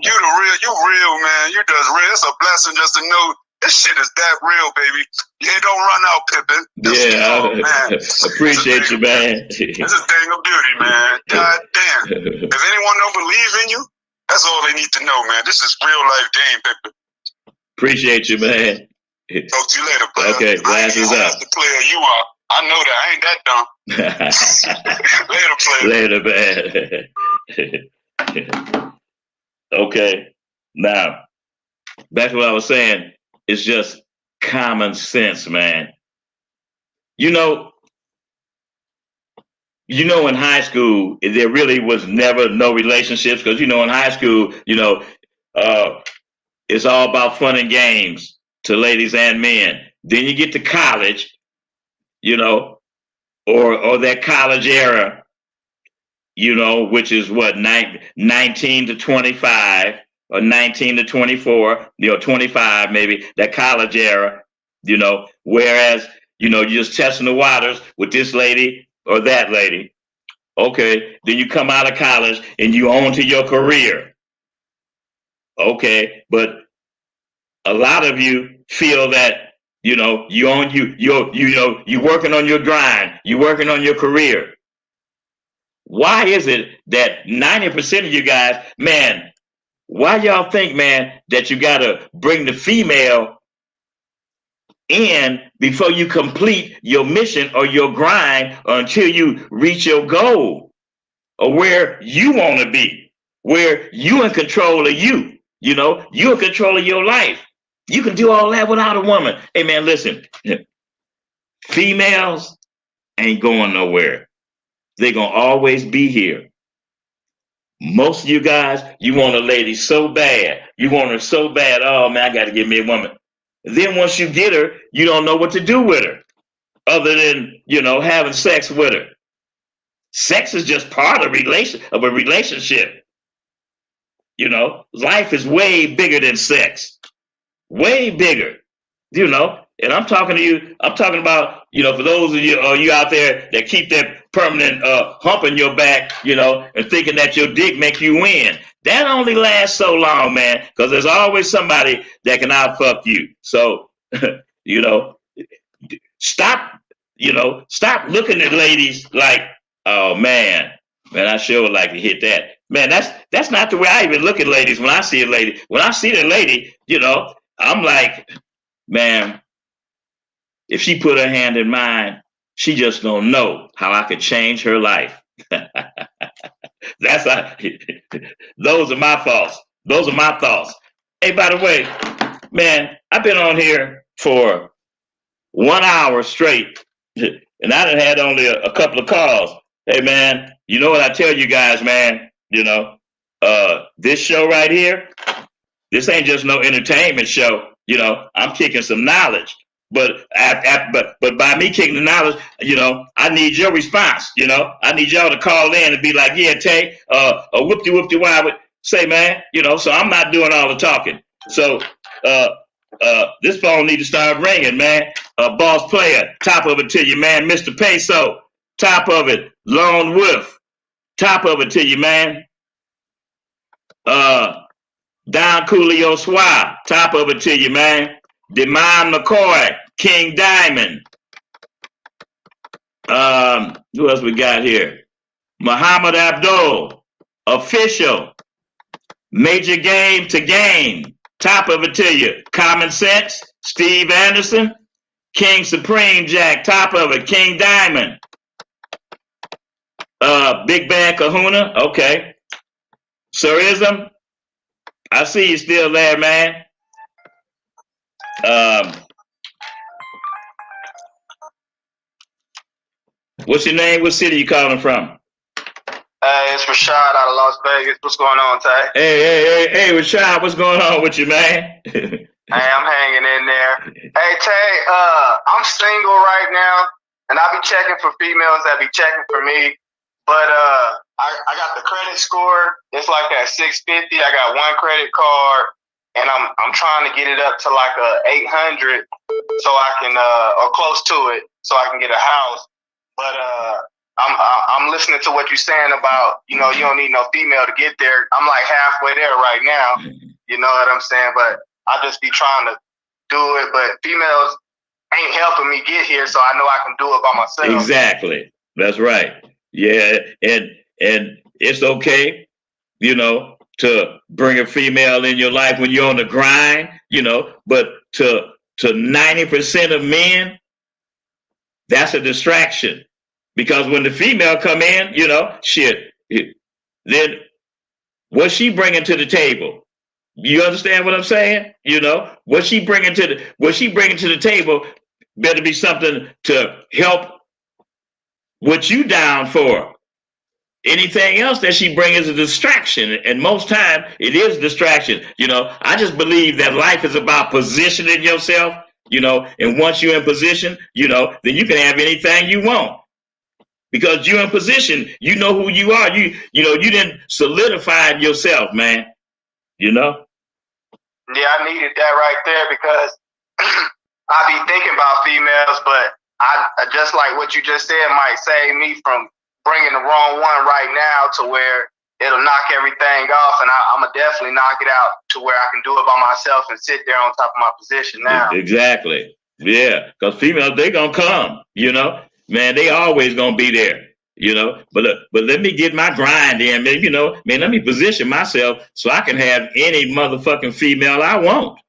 You real, man. You just real. It's a blessing just to know this shit is that real, baby. It don't run out, Pippin. Man. Appreciate you, man. It's a thing of beauty, man. God damn. If anyone don't believe in you, that's all they need to know, man. This is real life game, Pippin. Appreciate you, man. Talk to you later, player. Okay, glasses up. The player you are. I know that. I ain't that dumb. Later, player. Later, man. Okay. Now, back to what I was saying. It's just common sense, man. You know, in high school, there really was never no relationships, because, in high school, it's all about fun and games to ladies and men. Then you get to college, or that college era, which is what, 19 to 25 or 19 to 24, 25 maybe, that college era, whereas, you're just testing the waters with this lady or that lady. Okay, then you come out of college and you on to your career. Okay, but a lot of you feel that, you're working on your grind, you're working on your career. Why is it that 90% of you guys, man, why y'all think, man, that you gotta bring the female in before you complete your mission or your grind, or until you reach your goal or where you want to be, where you in control of you, you in control of your life. You can do all that without a woman. Hey, man, listen, females ain't going nowhere. They're going to always be here. Most of you guys, you want a lady so bad. You want her so bad. Oh, man, I got to get me a woman. Then once you get her, you don't know what to do with her other than, having sex with her. Sex is just part of a relationship. Life is way bigger than sex. Way bigger, and I'm talking to you. I'm talking about, for those of you out there that keep that permanent hump in your back, and thinking that your dick make you win. That only lasts so long, man, because there's always somebody that can outfuck you. So, stop looking at ladies like, oh man, I sure would like to hit that. Man, that's not the way I even look at ladies. When I see a lady, I'm like, man, if she put her hand in mine, she just don't know how I could change her life. Those are my thoughts. Hey, by the way, man, I've been on here for 1 hour straight, and I done had only a couple of calls. Hey, man, you know what I tell you guys, man? This show right here, this ain't just no entertainment show. I'm kicking some knowledge. But by me kicking the knowledge, I need your response. I need y'all to call in and be like, yeah, Tay, whoop-de why would say, man, so I'm not doing all the talking. So this phone need to start ringing, man. Boss player, top of it to you, man, Mr. Peso. top of it, Lone Wolf, top of it to you, man. Don Coolio Swab, top of it to you, man. Demond McCoy, King Diamond. Who else we got here? Muhammad Abdul, Official, Major Game to Game, top of it to you. Common Sense, Steve Anderson, King Supreme Jack, top of it, King Diamond. Big Bad Kahuna, okay. Surism, I see you still there, man. What's your name? What city you calling from? It's Rashad out of Las Vegas. What's going on, Tay? Hey, Rashad, what's going on with you, man? Hey, I'm hanging in there. Hey, Tay, I'm single right now, and I be checking for females that be checking for me. But I got the credit score. It's like at 650. I got one credit card, and I'm trying to get it up to like a 800, so I can or close to it, so I can get a house. But I'm listening to what you're saying about, you know, you don't need no female to get there. I'm like halfway there right now. You know what I'm saying? But I just be trying to do it. But females ain't helping me get here, so I know I can do it by myself. Exactly. That's right. Yeah, and it's okay, you know, to bring a female in your life when you're on the grind, you know, but to 90% of men, that's a distraction. Because when the female come in, you know, shit, then what's she bringing to the table? You understand what I'm saying? You know, what she bringing to the table better be something to help what you down for. Anything else that she brings is a distraction, and most time it is distraction. You know, I just believe that life is about positioning yourself, you know, and once you're in position, you know, then you can have anything you want. Because you're in position, you know who you are. You know, you didn't solidify yourself, man. You know? Yeah, I needed that right there because I be thinking about females, but I just like what you just said might save me from bringing the wrong one right now to where it'll knock everything off, and I'm going to definitely knock it out to where I can do it by myself and sit there on top of my position now. Exactly. Yeah, because females, they going to come, you know? Man, they always going to be there, you know? But let me get my grind in, man, you know? Man, let me position myself so I can have any motherfucking female I want.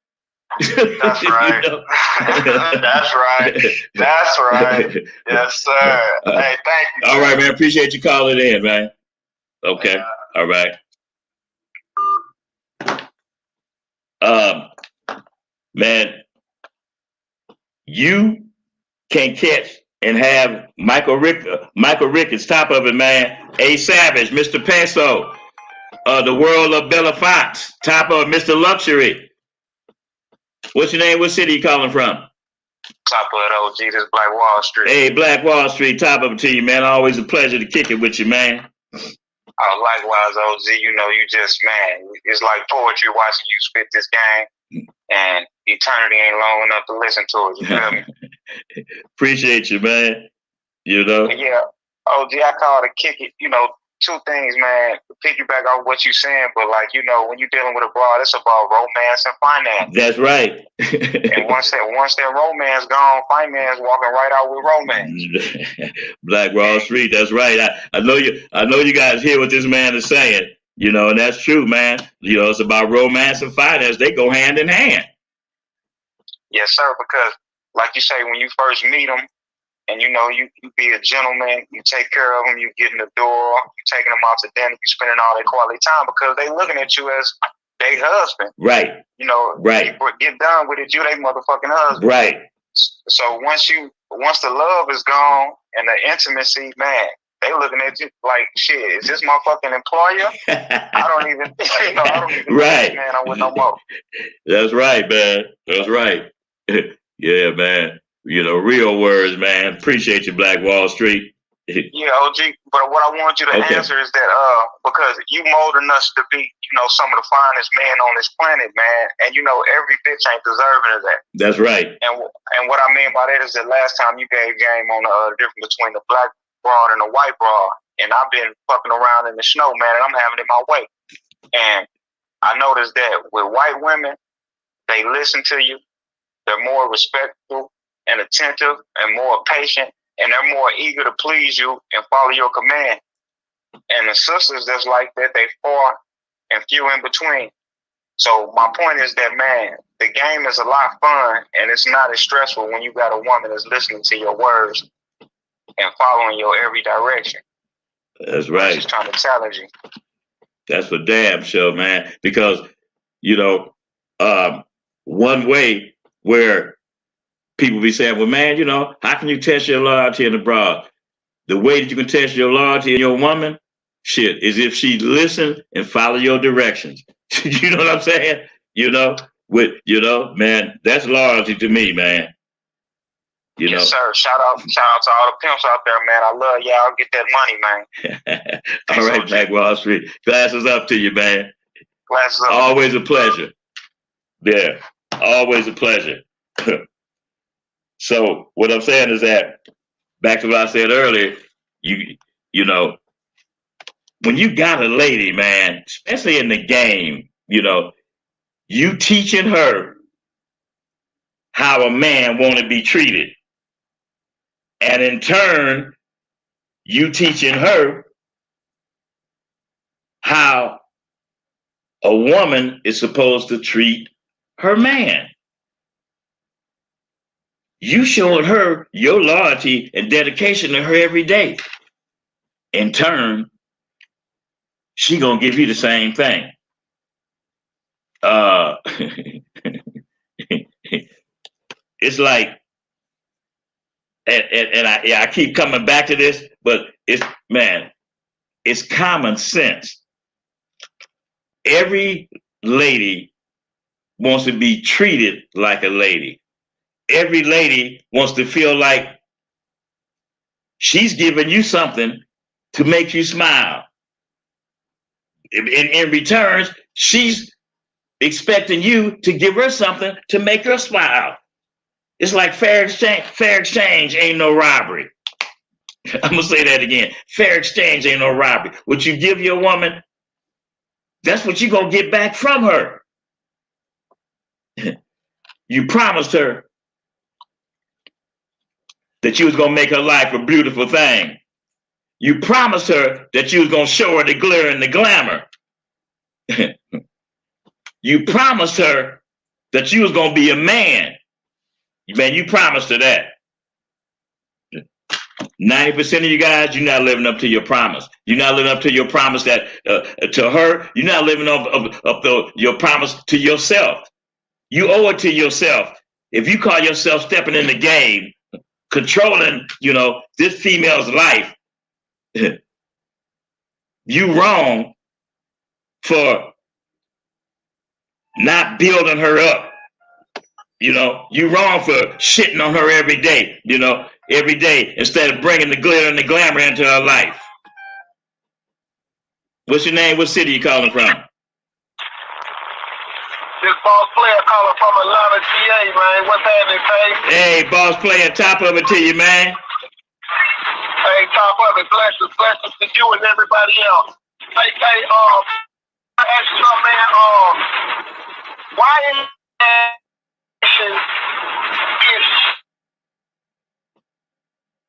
That's right. You know? That's right. That's right. Yes, sir. Hey, thank you. All right, man. Appreciate you calling in, man. Okay. All right. Man, you can catch and have Michael Ricketts, top of it, man. A Savage, Mr. Peso, the world of Bella Fox, top of Mr. Luxury. What's your name? What city you calling from? Top of it, OG. This Black Wall Street. Hey, Black Wall Street, top of it to you, man. Always a pleasure to kick it with you, man. Likewise, OG. You know, you just, man, it's like poetry watching you spit this game, and eternity ain't long enough to listen to it. You feel me? Appreciate you, man. You know? Yeah. OG, I call to kick it, you know, two things, man. Piggyback off what you're saying, but like, you know, when you're dealing with a broad, it's about romance and finance. That's right. And once that romance gone, finance walking right out with romance. Black Wall Street, that's right. I know you guys hear what this man is saying, you know, and that's true, man. You know, it's about romance and finance. They go hand in hand. Yes, sir, because like you say, when you first meet them, and you know, you be a gentleman, you take care of them, you get in the door, you taking them out to dinner, you spending all their quality time because they looking at you as their husband. Right. You know, right. You get done with it, you they motherfucking husband. Right. So once the love is gone and the intimacy, man, they looking at you like, shit, is this my fucking employer? I don't even right. Man, I'm with no more. That's right, man. That's right. Yeah, man. You know, real words, man. Appreciate you, Black Wall Street. Yeah, OG. But what I want you to answer is that because you molding us to be, you know, some of the finest men on this planet, man. And you know, every bitch ain't deserving of that. That's right. And what I mean by that is that last time you gave game on the difference between the black broad and a white broad, and I've been fucking around in the snow, man, and I'm having it my way. And I noticed that with white women, they listen to you. They're more respectful and attentive and more patient, and they're more eager to please you and follow your command. And the sisters that's like that, they far and few in between. So my point is that, man, the game is a lot of fun, and it's not as stressful when you got a woman that's listening to your words and following your every direction. That's right. She's trying to challenge you. That's for damn sure, man. Because, you know, one way where people be saying, well, man, you know, how can you test your loyalty in the broad? The way that you can test your loyalty in your woman, shit, is if she listen and follow your directions. You know what I'm saying? You know, man, that's loyalty to me, man. You yes, know? sir. Shout out to all the pimps out there, man. I love y'all. Get that money, man. All right, Black Wall Street. Glasses up to you, man. Glasses up. Always a pleasure. Yeah, always a pleasure. So what I'm saying is that, back to what I said earlier, you know, when you got a lady, man, especially in the game, you know, you teaching her how a man want to be treated. And in turn, you teaching her how a woman is supposed to treat her man. You showing her your loyalty and dedication to her every day. In turn, she gonna give you the same thing. It's like, and I keep coming back to this, but it's common sense. Every lady wants to be treated like a lady. Every lady wants to feel like she's giving you something to make you smile. In return, she's expecting you to give her something to make her smile. It's like fair exchange. Fair exchange ain't no robbery. I'm gonna say that again. Fair exchange ain't no robbery. What you give your woman, that's what you're gonna get back from her. You promised her that you was gonna make her life a beautiful thing. You promised her that you was gonna show her the glitter and the glamour. You promised her that you was gonna be a man. Man, you promised her that. 90% of you guys, you're not living up to your promise. You're not living up to your promise that to her. You're not living up your promise to yourself. You owe it to yourself. If you call yourself stepping in the game, controlling, you know, this female's life, you wrong for not building her up. You know, you wrong for shitting on her every day, you know, every day, instead of bringing the glitter and the glamour into her life. What's your name? What city you calling from? This boss player calling from Atlanta, GA, man. What's happening, Paige? Hey, boss player, top of it to you, man. Hey, top of it. Blessings to you and everybody else. Hey, I ask you something, man. Why is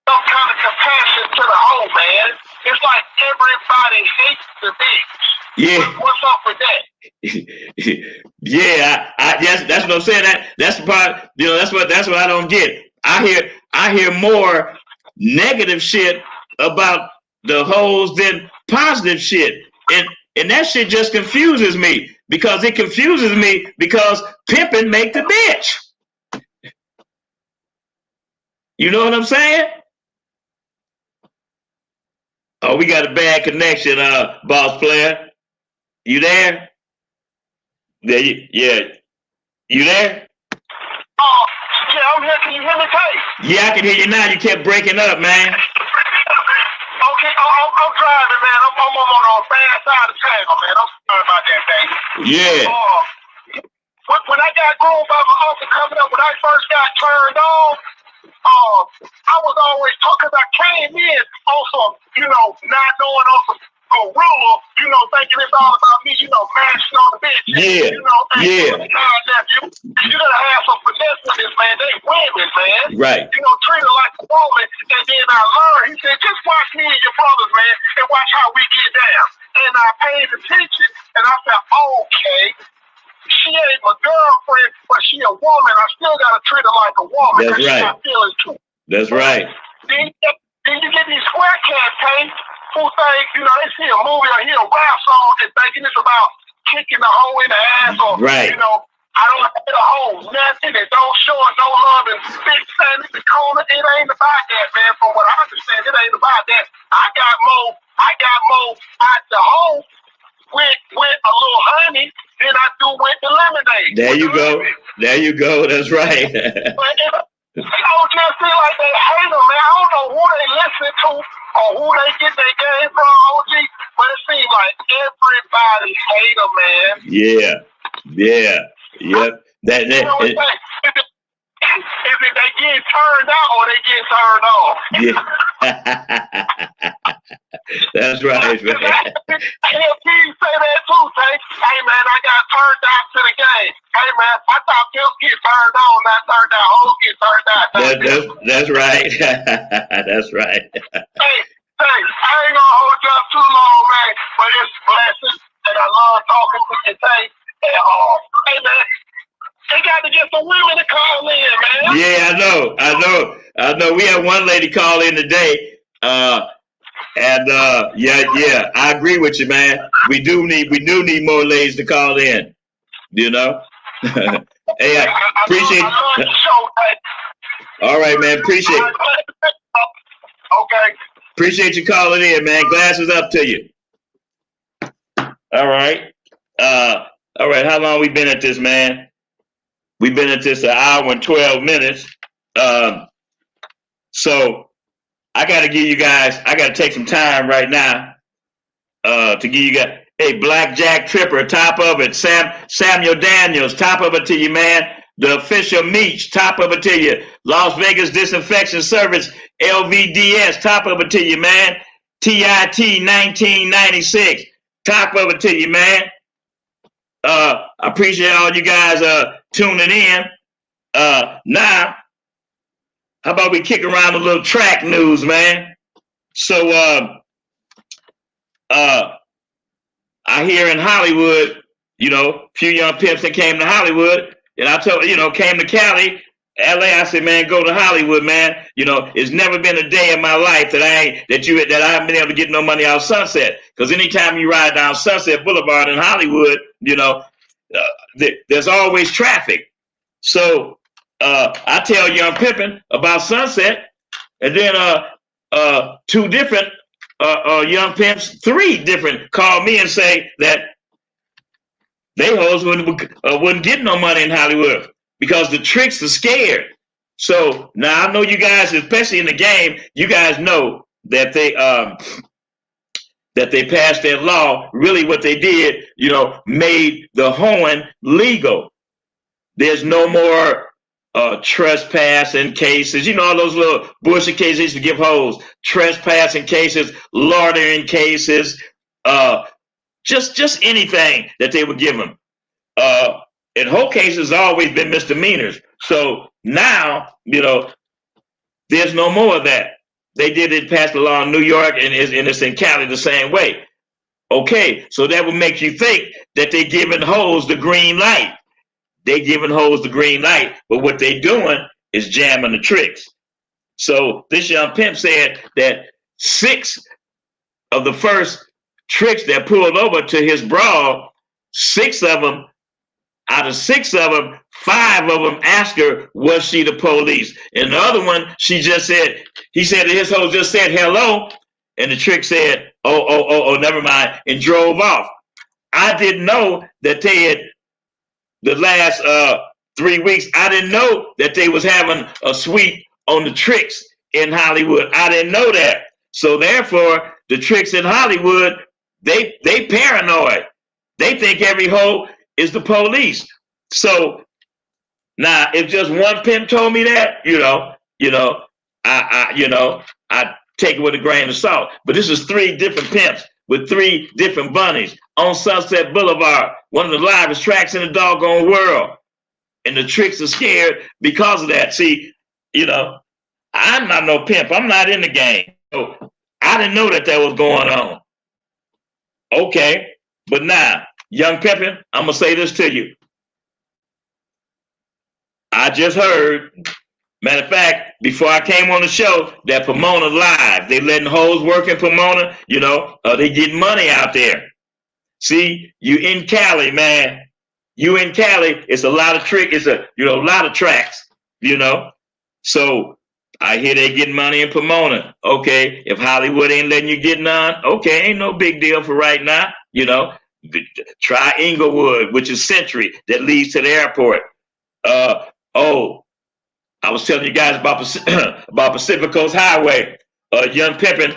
some kind of compassion to the whole, man? It's like everybody hates the bitch. Yeah. What's up with that? Yeah, that's what I'm saying. That's the part, you know, that's what I don't get. I hear more negative shit about the hoes than positive shit. And that shit just confuses me, because it confuses me because pimping make the bitch. You know what I'm saying? Oh, we got a bad connection, boss player. You there? Yeah. You there? Oh, yeah, I'm here. Can you hear me, Tay? Yeah, I can hear you now. You kept breaking up, man. Okay, I'm driving, man. I'm on the bad side of town, man. I'm sorry about that, baby. Yeah. When I got groomed by my uncle coming up, when I first got turned on, I was always talking. I came in also, not knowing also gorilla, thinking it's all about me, mashing on the bitch. Yeah. Yeah. You gotta have some finesse with this, man. They women, man. Right. Treat her like a woman. And then I learned, he said, just watch me and your brothers, man, and watch how we get down. And I paid attention, and I said, okay, she ain't my girlfriend, but she a woman. I still gotta treat her like a woman. That's right. She got feelings too. That's right. Then you get these square campaigns who think, they see a movie or hear a rap song and thinking it's about kicking the hoe in the ass or, right. I don't hit a hoe, nothing, and don't show her no love and big stand in the corner. It ain't about that, man. From what I understand, it ain't about that. I got more out the hoe with a little honey than I do with the lemonade. There you go. There you go. That's right. Just feel like they hate them, man. I don't know who they listen to or who they get their game from, OG, but it seems like everybody hate them, man. Yeah. Yeah. Yep. Is it they get turned out or they get turned off? Yeah. That's right, man. He'll say that too, Tay. Hey, man, I got turned out to the game. Hey, man, I thought Bills get turned on, not turned out. Hoes get turned out. That's right. That's right. Hey, I ain't gonna hold you up too long, man, but it's blessings, and I love talking to you, Tay. And, hey, man, they got to get some women to call in, man. Yeah, I know. We had one lady call in today, and yeah, I agree with you, man. We do need more ladies to call in. Hey, I appreciate. All right, man. Appreciate. Okay. Appreciate you calling in, man. Glasses up to you. All right. All right. How long we been at this, man? We've been at this an hour and 12 minutes. So I got to take some time right now to give you guys, hey, Blackjack Tripper, top of it. Samuel Daniels, top of it to you, man. The Official Meach, top of it to you. Las Vegas Disinfection Service, LVDS, top of it to you, man. TIT 1996, top of it to you, man. I appreciate all you guys tuning in. Now, how about we kick around a little track news, man? So, I hear in Hollywood, a few young pimps that came to Hollywood, and I told, came to Cali, LA. I said, man, go to Hollywood, man. It's never been a day in my life that I haven't been able to get no money out of Sunset. Because anytime you ride down Sunset Boulevard in Hollywood, there's always traffic. So I tell young pimping about Sunset, and then two different young pimps, three different, call me and say that they hoes wouldn't get no money in Hollywood because the tricks are scared. So now I know you guys, especially in the game, you guys know that they passed that law. Really what they did, made the hoeing legal. There's no more trespassing cases. All those little bullshit cases they used to give hoes. Trespassing cases, loitering cases, just anything that they would give them. In whole cases, always been misdemeanors. So now, there's no more of that. They did it, passed the law in New York, and it's in Cali the same way. Okay, so that would make you think that they're giving hoes the green light. They giving hoes the green light, but what they doing is jamming the tricks. So this young pimp said that 6 of the first tricks that pulled over to his broad, 6 of them, out of 6 of them, 5 of them asked her, was she the police? And the other one, he said that his hoe just said hello, and the trick said, oh, never mind, and drove off. I didn't know that they had, the last 3 weeks, I didn't know that they was having a sweep on the tricks in Hollywood. I didn't know that. So therefore, the tricks in Hollywood, they paranoid. They think every hoe is the police. So now, if just one pimp told me that, you know, I take it with a grain of salt. But this is 3 different pimps with 3 different bunnies on Sunset Boulevard, one of the livest tracks in the doggone world. And the tricks are scared because of that. See, I'm not no pimp. I'm not in the game. So I didn't know that was going on. Okay. But now, young pimpin', I'm going to say this to you. I just heard, matter of fact, before I came on the show, that Pomona Live, they letting hoes work in Pomona, they getting money out there. See, you in Cali, man. You in Cali, it's a lot of it's a lot of tracks, So I hear they getting money in Pomona. Okay, if Hollywood ain't letting you get none, okay, ain't no big deal for right now. Try Inglewood, which is Century, that leads to the airport. I was telling you guys about Pacific Coast Highway. Young Pimpin'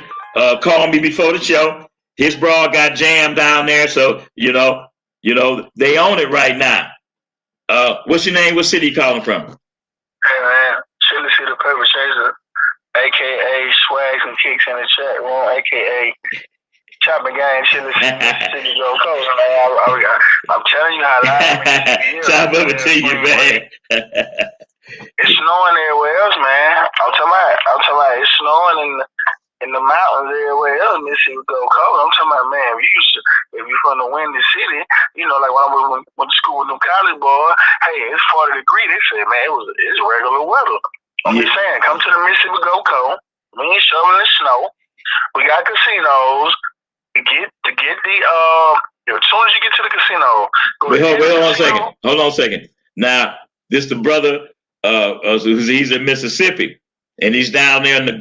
called me before the show. His broad got jammed down there, so they own it right now. What's your name? What city you calling from? Hey man, Chili City Paper Chaser, aka Swags and Kicks in the chat room, aka Chopping Gang, Chili City Joe Coast, man. I'm telling you how live. Chop up to you, man. It's snowing everywhere else, man. I'm talking about it's snowing in the mountains everywhere else. Mississippi go cold. I'm talking about, man, if you from the windy city, like when I went to school with them college boys, hey, it's 40 degrees. They said, man, it's regular weather. I'm just saying, come to the Mississippi go cold. We ain't shoveling the snow. We got casinos. To get the as soon as you get to the casino, hold on a second. Now, this the brother he's in Mississippi, and he's down there in the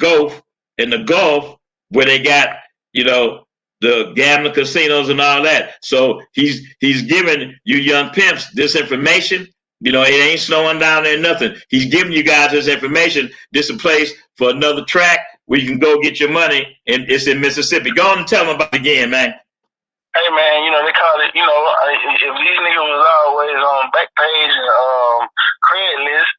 Gulf where they got the gambling casinos and all that. So he's giving you young pimps this information. It ain't snowing down there, nothing. He's giving you guys this information. This is a place for another track where you can go get your money, and it's in Mississippi. Go on and tell them about it again, man. Hey man, they call it, if these niggas was always on Backpage and Craigslist,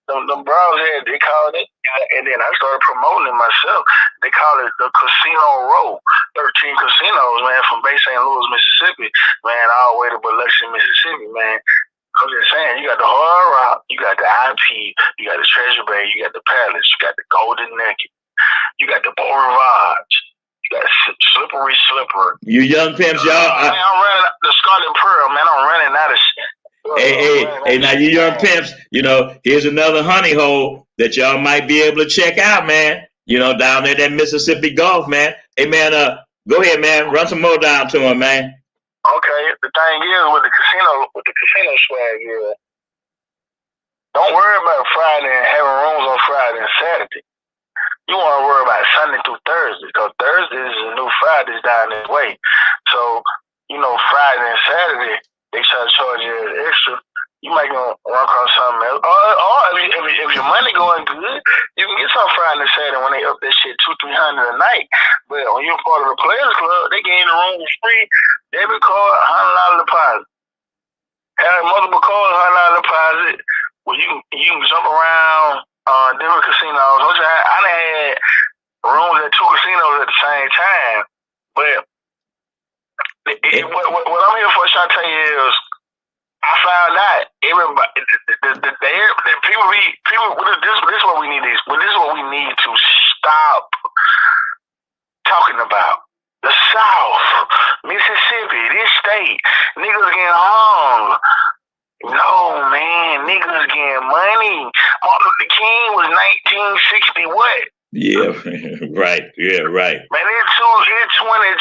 the bros had, they called it, and then I started promoting it myself. They call it the Casino Row. 13 casinos, man, from Bay St. Louis, Mississippi, man, all the way to Biloxi, Mississippi, man. I'm just saying, you got the Hard Rock, you got the IP, you got the Treasure Bay, you got the Palace, you got the Golden Nugget, you got the Beau Rivage, you got Slippery Slipper. You young pimps, y'all. Man, I'm running the Scarlet Pearl, man. I'm running out of shit. Hey, now you young pimps, here's another honey hole that y'all might be able to check out, man. Down there, that Mississippi Gulf, man. Hey, man, go ahead, man. Run some more down to him, man. Okay, the thing is with the casino swag, don't worry about Friday and having rooms on Friday and Saturday. You want to worry about Sunday through Thursday, because Thursday is the new Fridays down this way. So, Friday and Saturday, they try to charge you extra. You might go run across something else. Or if your money going good, you can get some Friday and Saturday when they up that shit $200-300 a night. But when you're part of the Players Club, they get in the room for free. Debit card, $100 deposit. Have multiple cards, $100 deposit. Well, you can jump around different casinos. I done had rooms at 2 casinos at the same time. But what I'm here for, trying to tell you is, I found out everybody, people. This is what we need. This is what we need to stop talking about. The South, Mississippi, this state, niggas getting hung. No, man, niggas getting money. Martin Luther King was 1960 what? Yeah, right. Yeah, right. Man, it's 2020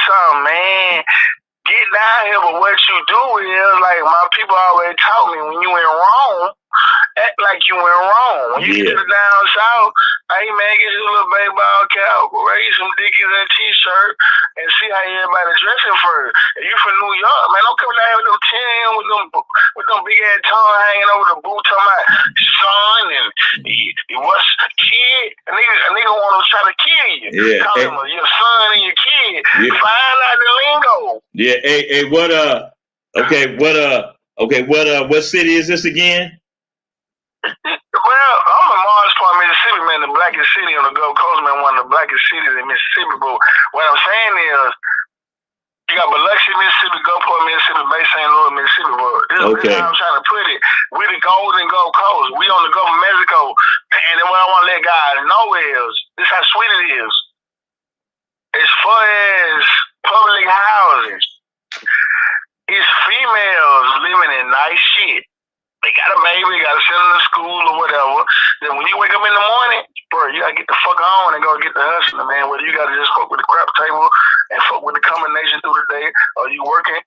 something, man. Get down here, but what you do is, like my people always taught me, when you went wrong, act like you went wrong. When you get to the down south, hey man, get you a little baseball cap, raise some dickies and t-shirt, and see how everybody dressing first. If you from New York, man, don't come down here with them 10 with them big ass tongue hanging over the boot, talking about son and what's kid. A nigga want to try to kill you. Yeah. Call him your son and your kid. Yeah. Find out the lingo. Yeah. Hey, what city is this again? Well, I'm in Mars Park, Mississippi. man, the blackest city on the Gulf Coast, man, one of the blackest cities in Mississippi. But what I'm saying is, you got Biloxi, Mississippi, Gulfport, Mississippi, Bay St. Louis, Mississippi. But this is how I'm trying to put it. We the golden Gulf Coast. We on the Gulf of Mexico. And then what I want to let guys know is, this how sweet it is. As far as public housing, it's females living in nice shit. They got a baby, got to send them to school or whatever. Then when you wake up in the morning, bro, you got to get the fuck on and go get the hustling, man. Whether you got to just fuck with the crap table and fuck with the combination through the day, or you working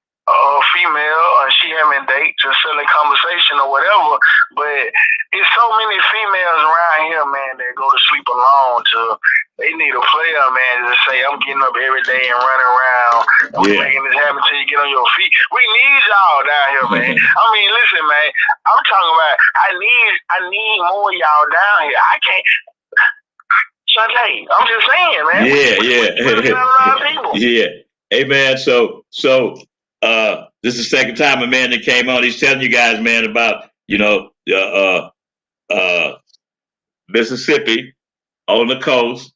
female and she having dates and selling conversation or whatever. But it's so many females around here, man, that go to sleep alone to they need a player, man, to say, I'm getting up every day and running around. I'm making this happen till you get on your feet. We need y'all down here, man. I mean, listen, man, I'm talking about I need more of y'all down here. I can't Shantae, I'm just saying, man. Yeah. Hey man, so this is the second time a man that came on. He's telling you guys, man, about Mississippi on the coast,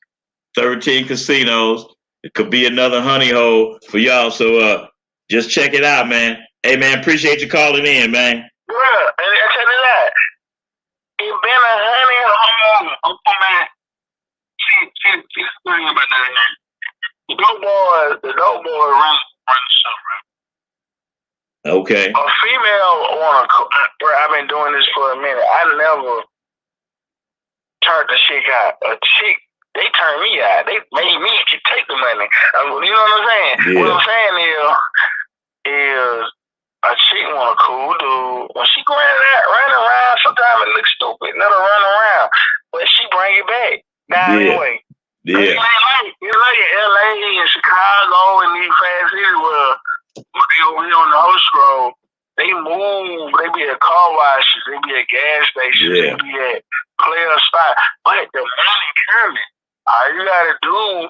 13 casinos. It could be another honey hole for y'all. So just check it out, man. Hey man, appreciate you calling in, man. Yeah, and I tell you that. It's been a honey hole. Okay, man. See the thing about that. The dope boy run the show, right? Okay. A female bro, I've been doing this for a minute. I never turned the chick out. A chick, they turned me out. They made me take the money. You know what I'm saying? Yeah. What I'm saying is a chick want a cool dude. When she running around, sometimes it looks stupid. Let her run around. But she bring it back. Anyway. Yeah. It's like in LA and Chicago and these fast cities where we on the host road, they move, they be at car washes, they be at gas stations, they be at player spot. But the money coming. All you gotta do,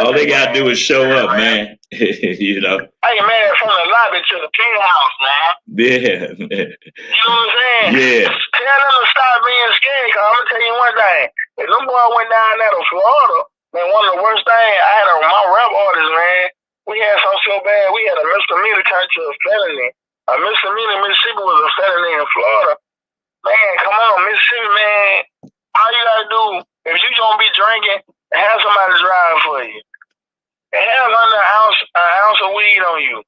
all they gotta do is show up, man. You know. Hey man, from the lobby to the penthouse, man. Yeah. You know what I'm saying? Yeah. Tell them to stop being scared, cause I'm gonna tell you one thing. If them boys went down there to Florida, man, one of the worst things I had my rap artist, man. We had something so bad, we had a misdemeanor turn to a felony. A misdemeanor in Mississippi was a felony in Florida. Man, come on, Mississippi, man. All you gotta do, if you gonna be drinking, have somebody drive for you. And have under an ounce of weed on you.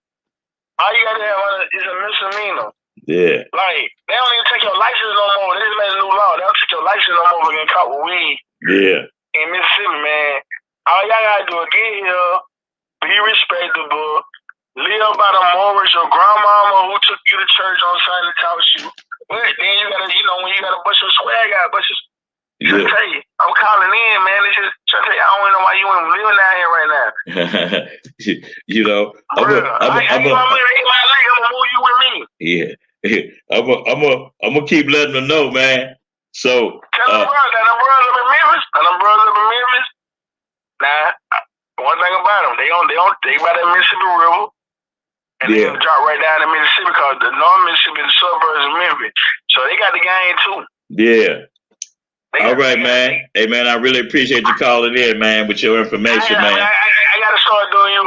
All you gotta have is a misdemeanor. Yeah. Like, they don't even take your license no more. They just made a new law. They don't take your license no more for getting caught with weed. Yeah. In Mississippi, man. All y'all gotta do is get here, be respectable, live by the morals your grandmama who took you to church on Sunday taught you. But then you gotta, when you gotta bust your swag out, bust your... I tell you, I'm calling in, man. It's just, I tell you, I don't even know why you ain't living down here right now. I'm gonna move you with me. Yeah. I'm gonna keep letting them know, man. So tell them brothers up in Memphis. Now, one thing about them, they by the Mississippi River, and they gonna drop right down to Mississippi because the North Mississippi, the suburbs of Memphis, so they got the game too. Yeah. All right, man. Hey, man, I really appreciate you calling in, man, with your information, man. I gotta start doing you a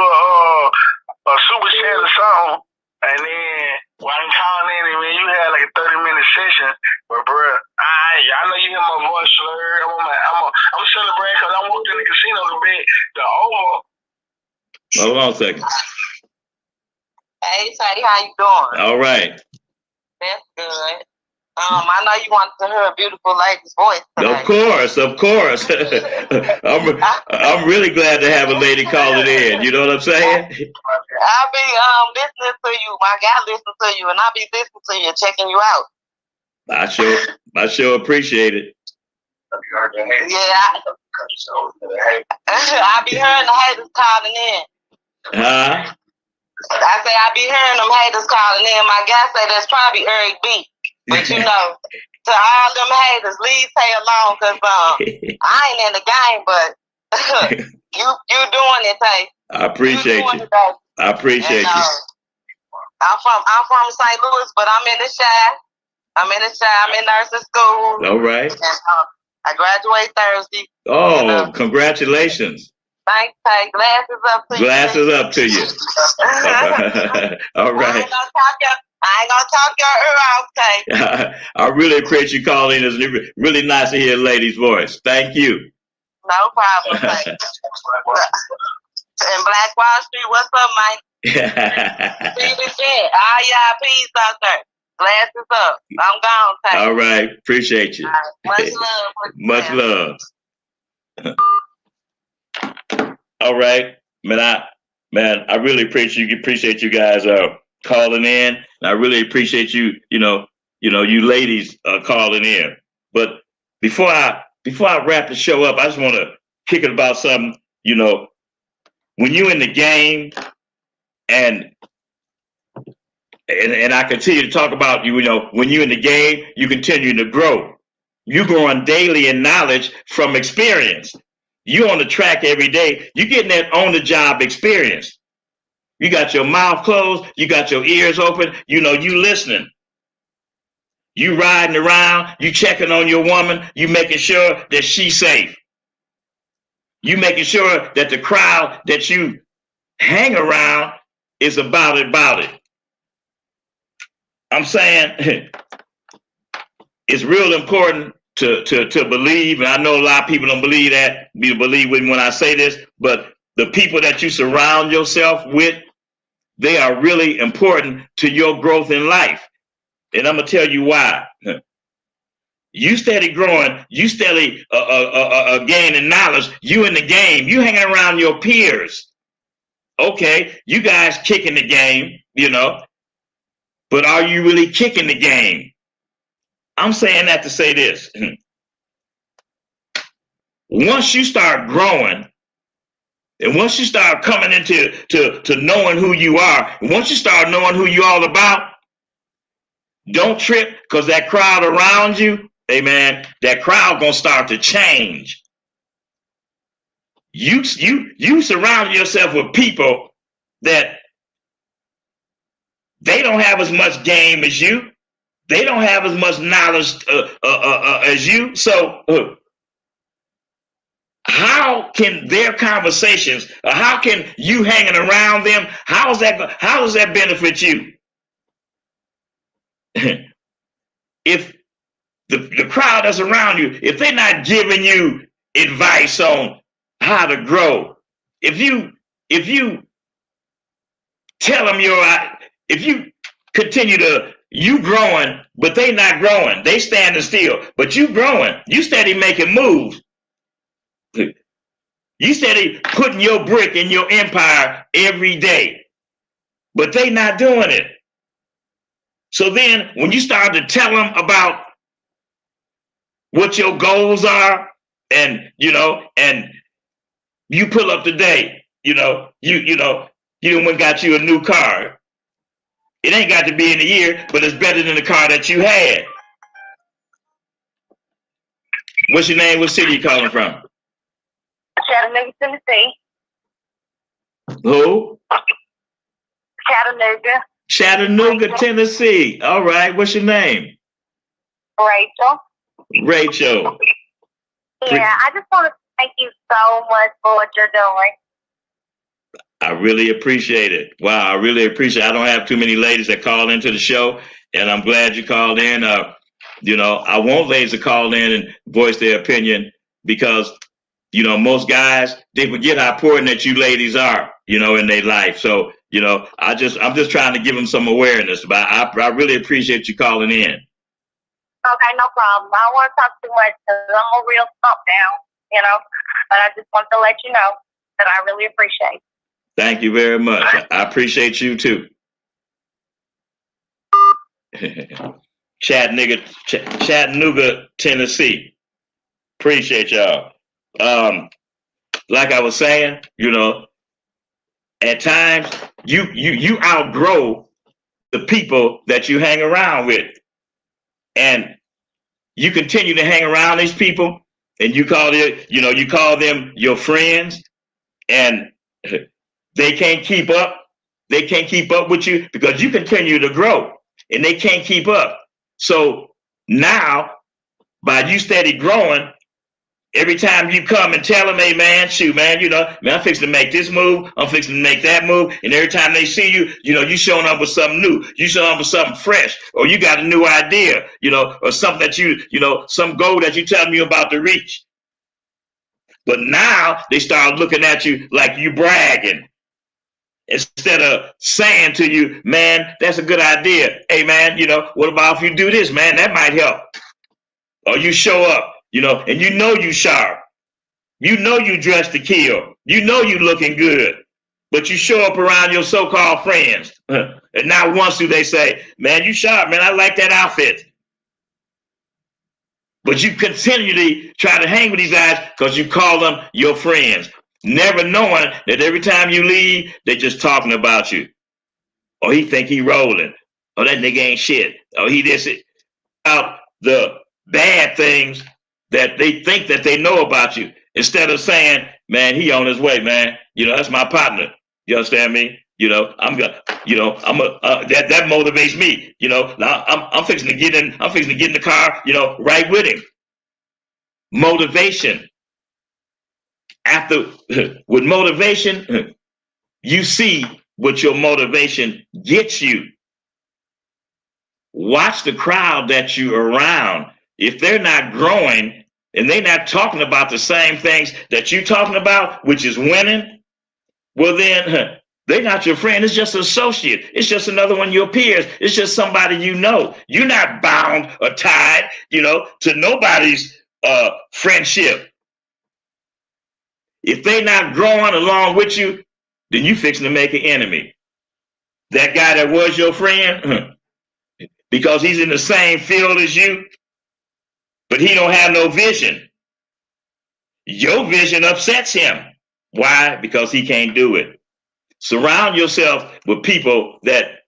super chat or something, and then while I'm calling in, man, you had like a 30-minute session. But bro, I know you hear my voice slurred. I'm celebrating because I walked in the casino to bet the over. Hold on a second. Hey, Teddy, how you doing? All right. That's good. I know you want to hear a beautiful lady's voice today. Of course. I'm really glad to have a lady calling in. You know what I'm saying? I'll be listening to you. My guy listens to you, and I'll be listening to you, checking you out. I sure appreciate it. Yeah. I be hearing the haters calling in. Huh? I say I be hearing them haters calling in. My guy say that's probably Eric B. But to all them haters, leave Tay alone, cause I ain't in the game, but you doing it, Tay. I appreciate you. I appreciate you. I'm from St. Louis, but I'm in the Chi. I'm in nursing school. All right. I graduate Thursday. Oh, congratulations. Thanks, Tay. Glasses up to you. Glasses up to you. All right. I ain't gonna talk your ear off, Tay. I really appreciate you calling. It's really nice to hear a lady's voice. Thank you. No problem, Tay. In Black Wall Street, what's up, Mike? See the shit. All y'all peace out there. Glasses up. I'm gone, Tay. All right. Appreciate you. All right. Much love. Much love. All right. I really appreciate you guys calling in. And I really appreciate you, you ladies calling in. But before I wrap the show up, I just want to kick it about something, when you're in the game and I continue to talk about, when you're in the game, you continue to grow. You're growing daily in knowledge from experience. You're on the track every day. You're getting that on-the-job experience. You got your mouth closed. You got your ears open. You listening. You riding around. You checking on your woman. You making sure that she's safe. You making sure that the crowd that you hang around is about it. I'm saying it's real important to believe, and I know a lot of people don't believe when I say this, but the people that you surround yourself with, they are really important to your growth in life. And I'm gonna tell you why. You steady growing, you steady gaining knowledge. You in the game, you hanging around your peers. Okay, you guys kicking the game, but are you really kicking the game? I'm saying that to say this. Once you start growing, and once you start coming into to knowing who you are, and once you start knowing who you're all about, don't trip, because that crowd around you, hey man, that crowd gonna start to change. You surround yourself with people that they don't have as much game as you. They don't have as much knowledge as you. So how can their conversations, or how can you hanging around them, how does that benefit you? If the crowd that's around you, if they're not giving you advice on how to grow, if you tell them if you continue you growing, but they not growing, they standing still, but you growing, you steady making moves. You steady putting your brick in your empire every day, but they not doing it. So then when you start to tell them about what your goals are, and and you pull up today, you done got you a new car. It ain't got to be in a year, but it's better than the car that you had. What's your name? What city you calling from? Chattanooga, Tennessee. Who? Chattanooga. Chattanooga, Tennessee. All right. What's your name? Rachel. Rachel. Yeah, I just want to thank you so much for what you're doing. I really appreciate it. Wow, I really appreciate it. I don't have too many ladies that call into the show, and I'm glad you called in. I want ladies to call in and voice their opinion, because most guys, they forget how important that you ladies are, in their life. So, I'm just trying to give them some awareness. But I really appreciate you calling in. Okay, no problem. I don't want to talk too much because I'm a real stump down, but I just want to let you know that I really appreciate it. Thank you very much. I appreciate you too. Chattanooga, Tennessee. Appreciate y'all. Like I was saying, at times you outgrow the people that you hang around with, and you continue to hang around these people, and you call them your friends, and they can't keep up. They can't keep up with you because you continue to grow, and they can't keep up. So now, by you steady growing, Every time you come and tell them, hey man, shoot man, you know, man, I'm fixing to make this move, I'm fixing to make that move, and every time they see you, you know, you showing up with something new, you showing up with something fresh, or you got a new idea, you know, or something that you know, some goal that you tell me about to reach. But now they start looking at you like you bragging. Instead of saying to you, man, that's a good idea. Hey man, you know, what about if you do this, man? That might help. Or you show up, you know, and you know you sharp. You know you dressed to kill. You know you looking good. But you show up around your so-called friends. And not once do they say, man, you sharp, man, I like that outfit. But you continually try to hang with these guys because you call them your friends, never knowing that every time you leave, they're just talking about you. Or he think he rolling. Or that nigga ain't shit. Or he this it. Out the bad things that they think that they know about you. Instead of saying, man, he on his way, man. You know, that's my partner. You understand me? You know, I'm gonna, you know, that motivates me. You know, now I'm fixing to get in. I'm fixing to get in the car. You know, right with him. Motivation. After with motivation, you see what your motivation gets you. Watch the crowd that you're around. If they're not growing and they're not talking about the same things that you're talking about, which is winning, well then they're not your friend. It's just an associate. It's just another one of your peers. It's just somebody you know. You're not bound or tied, you know, to nobody's friendship. If they're not growing along with you, then you fixing to make an enemy. That guy that was your friend, because he's in the same field as you, but he don't have no vision. Your vision upsets him. Why? Because he can't do it. Surround yourself with people that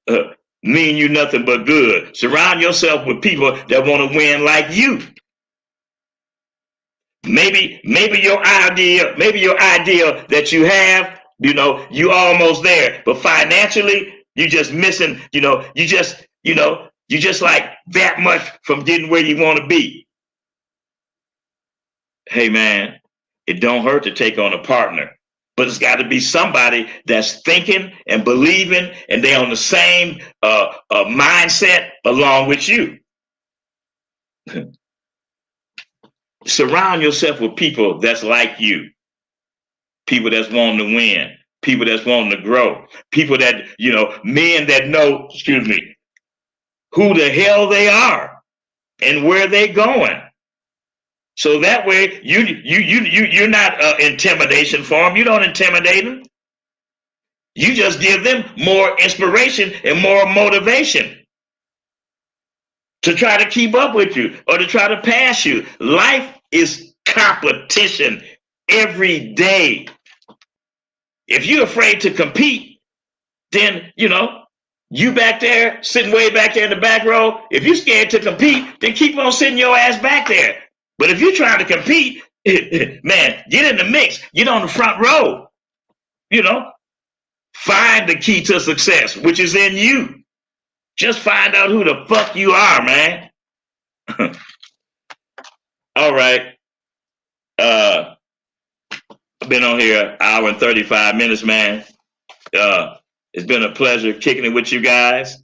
mean you nothing but good. Surround yourself with people that want to win like you. Maybe your idea that you have, you know, you almost there, but financially you just missing, you know, you just like that much from getting where you want to be. Hey man, it don't hurt to take on a partner, but it's got to be somebody that's thinking and believing, and they're on the same mindset along with you. Surround yourself with people that's like you, people that's wanting to win, people that's wanting to grow, people that, you know, men that know, who the hell they are and where they're going. So that way you're not intimidation for them. You don't intimidate them. You just give them more inspiration and more motivation to try to keep up with you or to try to pass you. Life is competition every day. If you're afraid to compete, then, you know, you back there, sitting way back there in the back row. If you're scared to compete, then keep on sitting your ass back there. But if you're trying to compete, man, get in the mix. Get on the front row. You know, find the key to success, which is in you. Just find out who the fuck you are, man. All right. I've been on here an hour and 35 minutes, man. It's been a pleasure kicking it with you guys.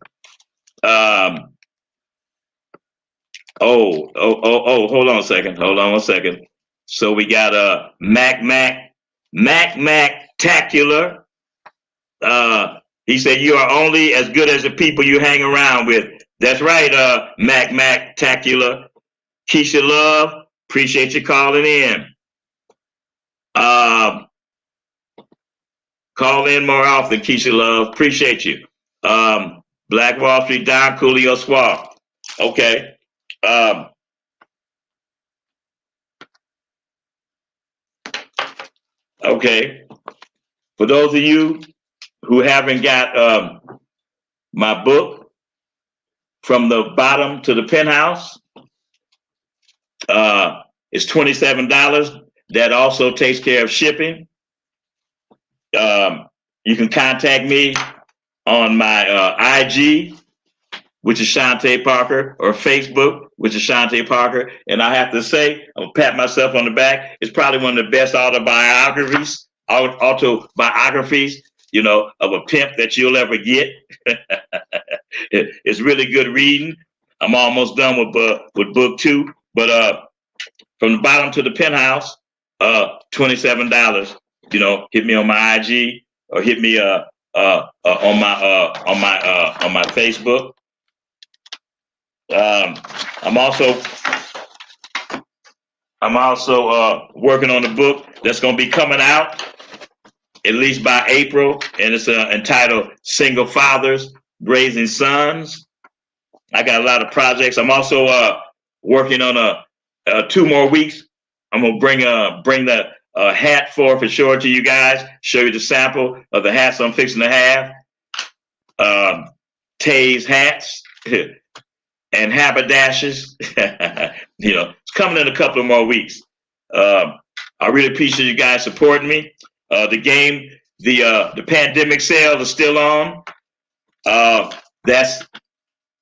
Hold on a second. Hold on 1 second. So we got Mac Tacular. He said you are only as good as the people you hang around with. That's right, Mac Tacular. Keisha Love, appreciate you calling in. Call in more often, Keisha Love. Appreciate you. Black Wall Street, Don Coolio Swamp. Okay. Okay. For those of you who haven't got my book, From the Bottom to the Penthouse, it's $27. That also takes care of shipping. You can contact me on my IG, which is Shantae Parker, or Facebook, which is Shantae Parker. And I have to say, I'm gonna pat myself on the back. It's probably one of the best autobiographies, you know, of a pimp that you'll ever get. It's really good reading. I'm almost done with book 2, but from the bottom to the penthouse, $27. You know, hit me on my IG or hit me on my Facebook. I'm also working on a book that's going to be coming out at least by April, and it's entitled "Single Fathers Raising Sons." I got a lot of projects. I'm also working on 2 more weeks. I'm gonna bring the hat for sure to you guys. Show you the sample of the hats I'm fixing to have. Tay's hats and haberdashes. You know, it's coming in a couple of more weeks. I really appreciate you guys supporting me. The pandemic sale is still on. That's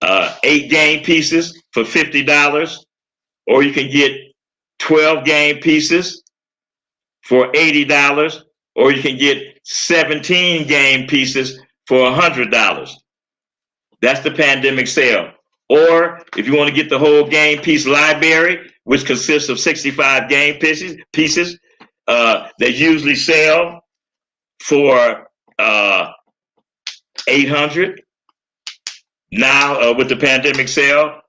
8 game pieces for $50, or you can get 12 game pieces for $80, or you can get 17 game pieces for $100. That's the pandemic sale. Or if you want to get the whole game piece library, which consists of 65 game pieces, they usually sell for $800. Now with the pandemic sale,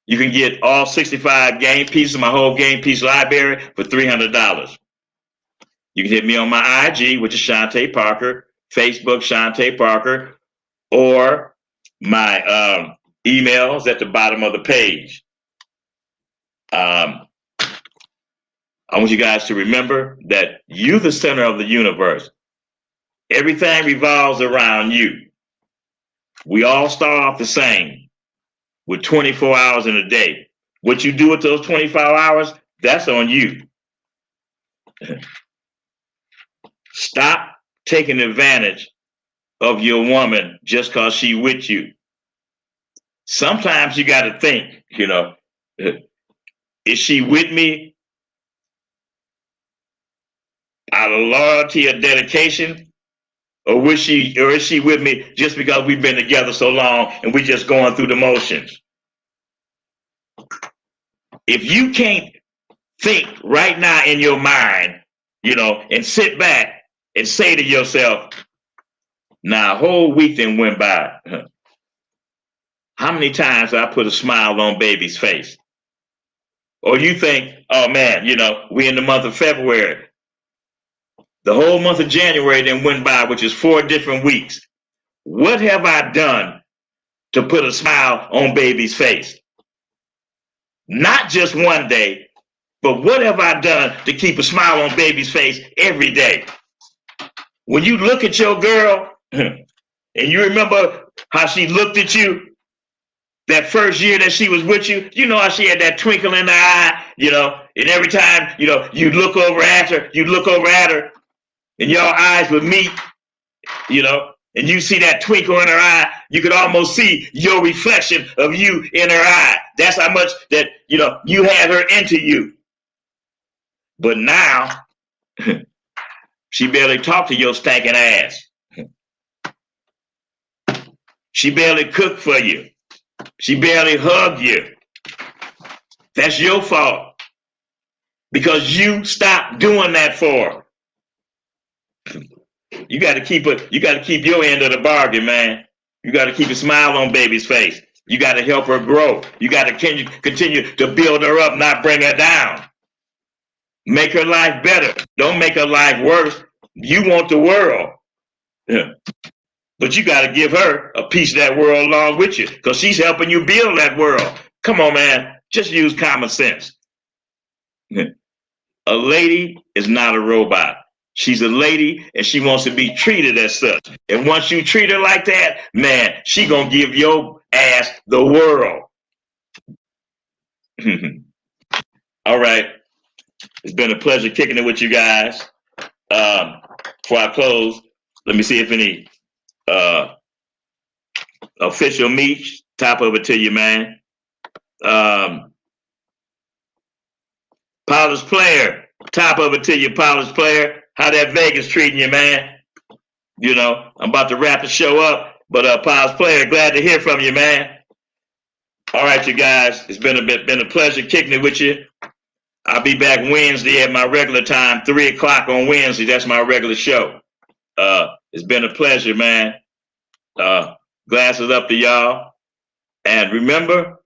you can get all 65 game pieces, my whole game piece library, for $300. You can hit me on my IG, which is Shantae Parker, Facebook Shantae Parker, or my emails at the bottom of the page. I want you guys to remember that you're the center of the universe. Everything revolves around you. We all start off the same with 24 hours in a day. What you do with those 24 hours, that's on you. Stop taking advantage of your woman just because she with you. Sometimes you got to think, you know, is she with me out of loyalty or dedication? Or is she with me just because we've been together so long and we're just going through the motions? If you can't think right now in your mind, you know, and sit back and say to yourself, now a whole week then went by. How many times I put a smile on baby's face? Or you think, oh man, you know, we're in the month of February. The whole month of January then went by, which is 4 different weeks. What have I done to put a smile on baby's face? Not just one day, but what have I done to keep a smile on baby's face every day? When you look at your girl and you remember how she looked at you that first year that she was with you, you know how she had that twinkle in her eye, you know, and every time, you know, you look over at her, and your eyes would meet, you know, and you see that twinkle in her eye, you could almost see your reflection of you in her eye. That's how much that, you know, you had her into you. But now, she barely talked to your stinking ass. She barely cooked for you. She barely hugged you. That's your fault. Because you stopped doing that for her. You got to keep your end of the bargain, man. You got to keep a smile on baby's face. You got to help her grow. You got to continue to build her up, not bring her down. Make her life better. Don't make her life worse. You want the world. Yeah. But you got to give her a piece of that world along with you, because she's helping you build that world. Come on, man. Just use common sense. A lady is not a robot. She's a lady and she wants to be treated as such. And once you treat her like that, man, she gonna give your ass the world. All right. It's been a pleasure kicking it with you guys. Before I close, let me see if any official meets. Top of it to you, man. Polished Player, top of it to you, Polished Player. How that Vegas treating you, man? You know, I'm about to wrap the show up, but Polished Player, glad to hear from you, man. All right, you guys, it's been a pleasure kicking it with you. I'll be back Wednesday at my regular time, 3 o'clock on Wednesday. That's my regular show. It's been a pleasure, man. Glasses up to y'all. And remember,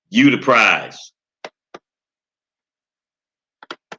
you the prize.